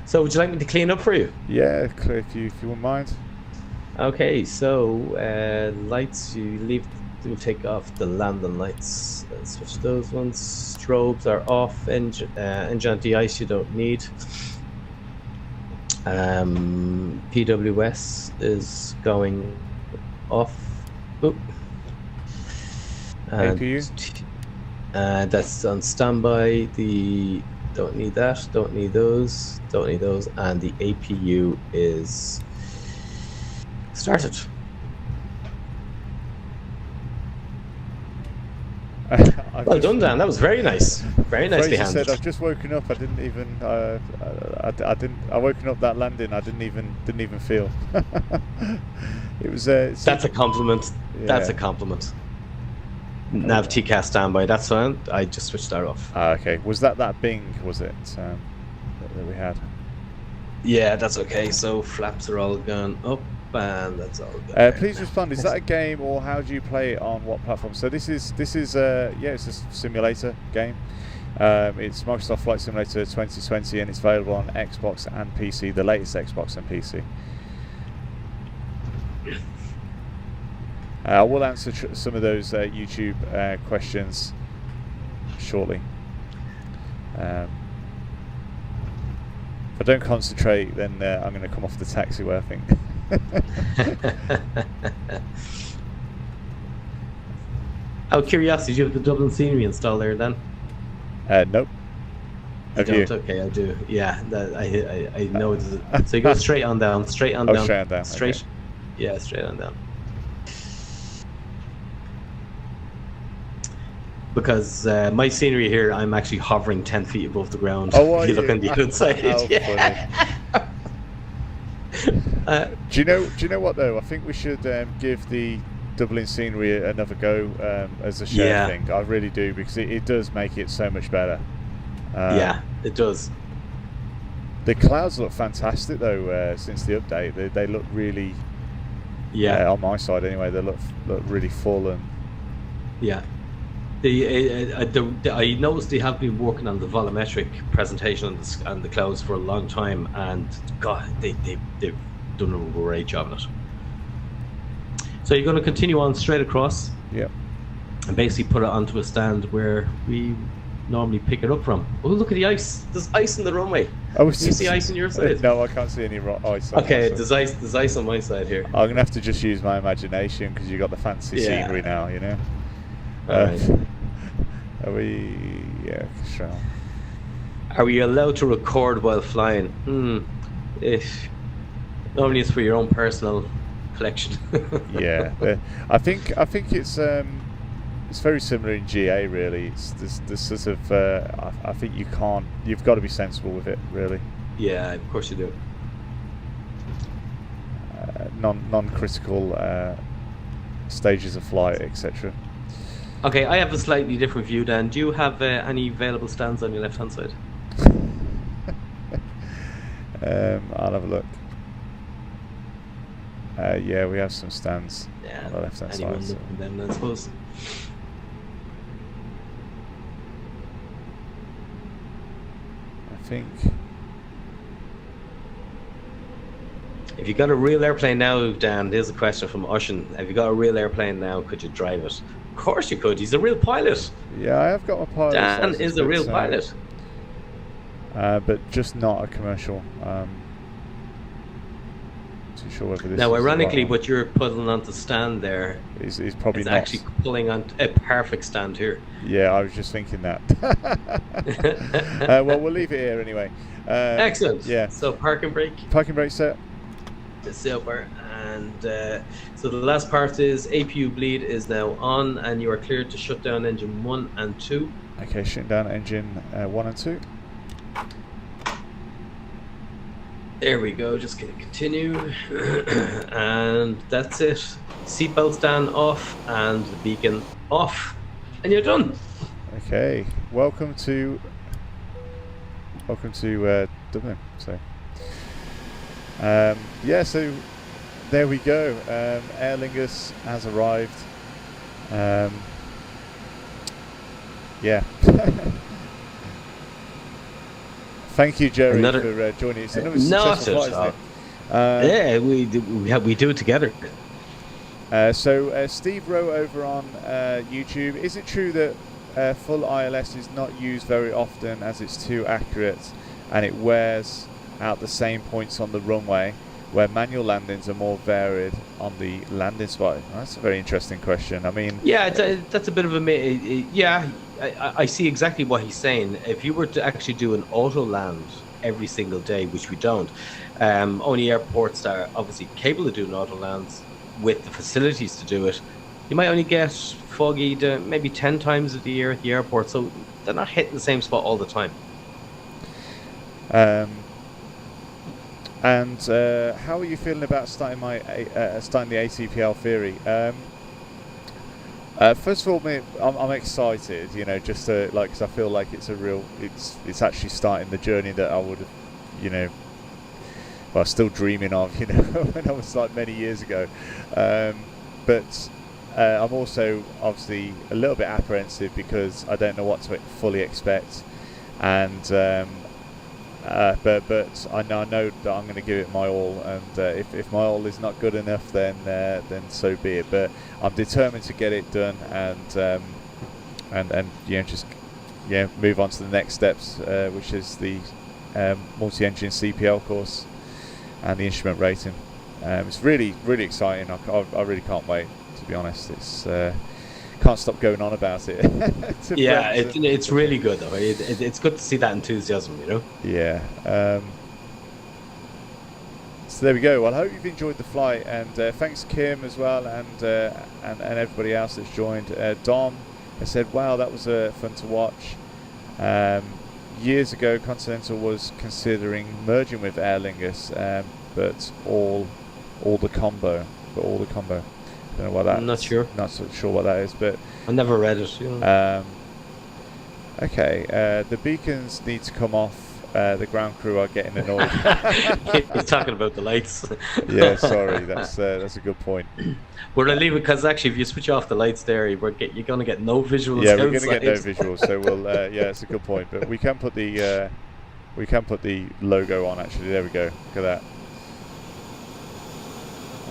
So would you like me to clean up for you? Yeah, if you wouldn't mind. Okay, so lights, we'll take off the landing lights. Let's switch those ones. Strobes are off. Engine anti-ice you don't need. PWS is going off. Oop. APU? That's on standby. Don't need that, don't need those, and the APU is started. Well done, Dan. That was very nice. Very nicely handled. Said I've just woken up. I didn't even. I woken up that landing. I didn't even feel. It was. That's a compliment. Yeah. That's a compliment. Nav TCAS standby. That's fine. I just switched that off. Okay. Was that Bing? Was it that we had? Yeah, that's okay. So flaps are all gone up, and that's all good. Please respond. Is that a game, or how do you play it on what platform? So this is it's a simulator game. It's Microsoft Flight Simulator 2020, and it's available on Xbox and PC. The latest Xbox and PC. I will answer some of those YouTube questions shortly. If I don't concentrate, then I'm going to come off the taxiway, I think. Out of curiosity, do you have the Dublin scenery installed there, then? Nope. Have you? Okay, I do. Yeah, I know it is. So you go straight on down, straight on down. Straight on down. Straight. Okay. Yeah, straight on down. Because my scenery here, I'm actually hovering 10 feet above the ground. Oh, if you look on the outside. How yeah. funny. Do you know what though? I think we should give the Dublin scenery another go as a shared thing. I really do, because it does make it so much better. Yeah, it does. The clouds look fantastic though since the update. They look really. Yeah. On my side anyway, they look really full and. Yeah. I noticed they have been working on the volumetric presentation on the clouds for a long time, and God, they've done a great job on it. So you're going to continue on straight across. Yep. And basically put it onto a stand where we normally pick it up from. Oh, look at the ice! There's ice in the runway. Oh, Can you see ice on your side? No, I can't see any ice. Okay, there's ice on my side here. I'm gonna have to just use my imagination, because you got the fancy scenery now, you know. Right. Are we? Yeah, sure. Are we allowed to record while flying? Normally it's for your own personal collection. Yeah, I think it's very similar in GA really. It's this sort of I think you've got to be sensible with it really. Yeah, of course you do. Non-critical stages of flight, etc. Okay, I have a slightly different view, Dan. Do you have any available stands on your left-hand side? I'll have a look. Yeah, we have some stands on the left-hand side. So. Then, I suppose. I think. If you got a real airplane now, Dan, here's a question from Ushin. Have you got a real airplane now? Could you drive it? Of course you could. He's a real pilot. Yeah, I have got a pilot. Dan is a real pilot. But just not a commercial. Too sure whether this. Now, is ironically, the right what you're putting on the stand there is probably is not. actually pulling on a perfect stand here. Yeah, I was just thinking that. Well, we'll leave it here anyway. Excellent. Yeah. So parking brake. Parking brake set. Super. And so the last part is APU bleed is now on, and you are cleared to shut down engine 1 and 2. Okay, shutting down engine 1 and 2. There we go, just going to continue. And that's it. Seatbelts down, off, and the beacon off. And you're done. Okay, welcome to Dublin. So yeah, so there we go. Aer Lingus has arrived. Yeah. Thank you, Jerry, for joining us. Not at all. Yeah, we do it together. So Steve wrote over on YouTube, is it true that full ILS is not used very often as it's too accurate and it wears out the same points on the runway where manual landings are more varied on the landing spot? That's a very interesting question. I mean, yeah, that's a bit of a yeah. I see exactly what he's saying. If you were to actually do an auto land every single day, which we don't, only airports that are obviously capable of doing auto lands with the facilities to do it, you might only get foggy maybe 10 times a year at the airport, so they're not hitting the same spot all the time. And how are you feeling about starting the ATPL theory? First of all, I'm excited, you know, just to, like, because I feel like it's actually starting the journey that I would have, you know, well, still dreaming of, you know, when I was like many years ago. But I'm also obviously a little bit apprehensive because I don't know what to fully expect, and but I know that I'm going to give it my all, and if my all is not good enough, then so be it. But I'm determined to get it done, and you know, just move on to the next steps, which is the multi-engine CPL course and the instrument rating. It's really exciting. I really can't wait, to be honest. It's can't stop going on about it. Yeah, it's really good though. It's good to see that enthusiasm, you know. Yeah. So there we go. Well, I hope you've enjoyed the flight, and thanks Kim as well, and everybody else that's joined. Dom has said, "Wow, that was fun to watch." Years ago, Continental was considering merging with Aer Lingus, but all the combo. I don't know what that. I'm not sure. Not so sure what that is, but I never read it. You know. Okay, the beacons need to come off. The ground crew are getting annoyed. He's talking about the lights. Yeah, sorry, that's a good point. We're gonna leave it because actually, if you switch off the lights there, you're gonna get no visuals. Yeah, we're gonna get no visuals. So we'll. Yeah, it's a good point. But we can put the logo on. Actually, there we go. Look at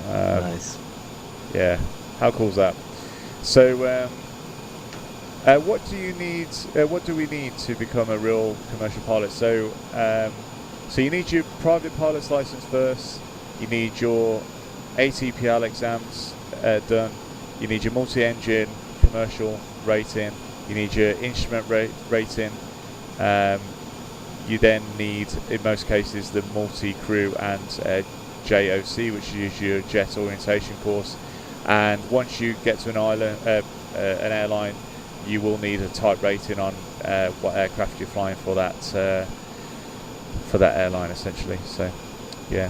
that. Nice. Yeah, how cool is that? So, what do you need? What do we need to become a real commercial pilot? So, so you need your private pilot's license first. You need your ATPL exams done. You need your multi-engine commercial rating. You need your instrument rating. You then need, in most cases, the multi-crew and JOC, which is your jet orientation course. And once you get to an airline, you will need a type rating on what aircraft you're flying for that airline, essentially. So, yeah.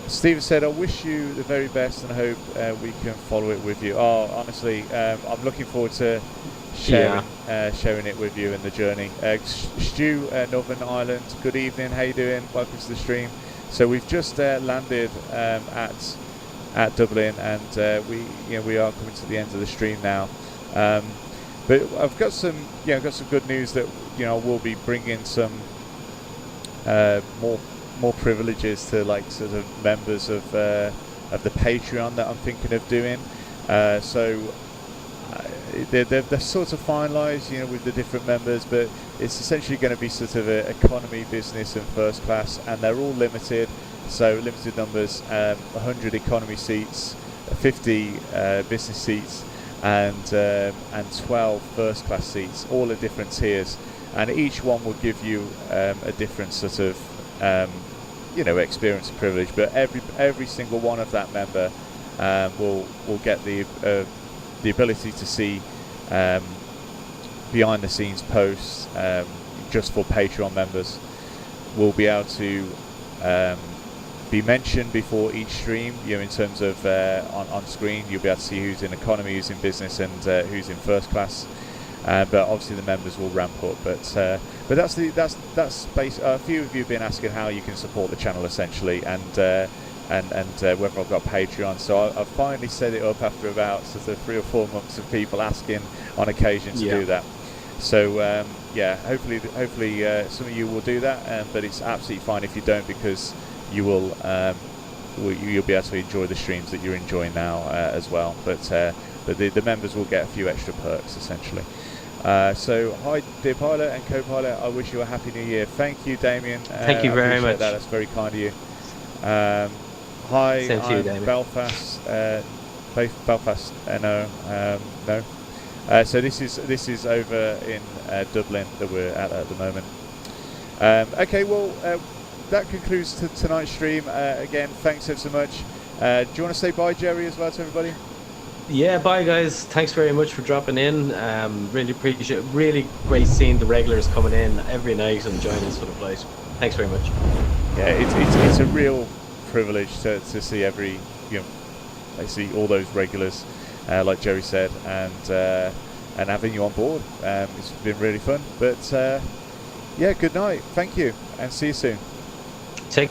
Stephen said, "I wish you the very best and I hope we can follow it with you." Oh, honestly, I'm looking forward to sharing it with you in the journey. Stu, Northern Ireland, good evening. How you doing? Welcome to the stream. So we've just landed at Dublin, and we are coming to the end of the stream now. But I've got some good news that we'll be bringing some more privileges to sort of members of the Patreon that I'm thinking of doing. So they're sort of finalised, with the different members, but it's essentially going to be sort of an economy, business, and first class, and they're all limited. So limited numbers, 100 economy seats, 50 business seats, and 12 first class seats, all at different tiers, and each one will give you a different sort of experience and privilege. But every single one of that member will get the ability to see behind the scenes posts just for Patreon members. We'll be able to be mentioned before each stream. In terms of on screen, you'll be able to see who's in economy, who's in business, and who's in first class. But obviously the members will ramp up. But that's a few of you have been asking how you can support the channel essentially, and whether I've got Patreon. So I've finally set it up after about sort of 3 or 4 months of people asking on occasion to do that. So hopefully some of you will do that, but it's absolutely fine if you don't, because you will you'll be able to enjoy the streams that you're enjoying now as well. But the members will get a few extra perks essentially. So hi dear pilot and co-pilot, I wish you a happy new year. Thank you, Damien. Thank you very much. That's very kind of you. Hi, Same to you, I'm Damien. Belfast. Belfast. No. So this is over in Dublin that we're at the moment. Okay, well that concludes tonight's stream. Again, thanks so much. Do you want to say bye, Jerry, as well to everybody? Yeah, bye guys. Thanks very much for dropping in. Really appreciate it. Really great seeing the regulars coming in every night and joining us for the flight. Thanks very much. Yeah, it's a real privilege to see basically all those regulars, like Jerry said, and having you on board. It's been really fun. But yeah, good night. Thank you, and see you soon. Take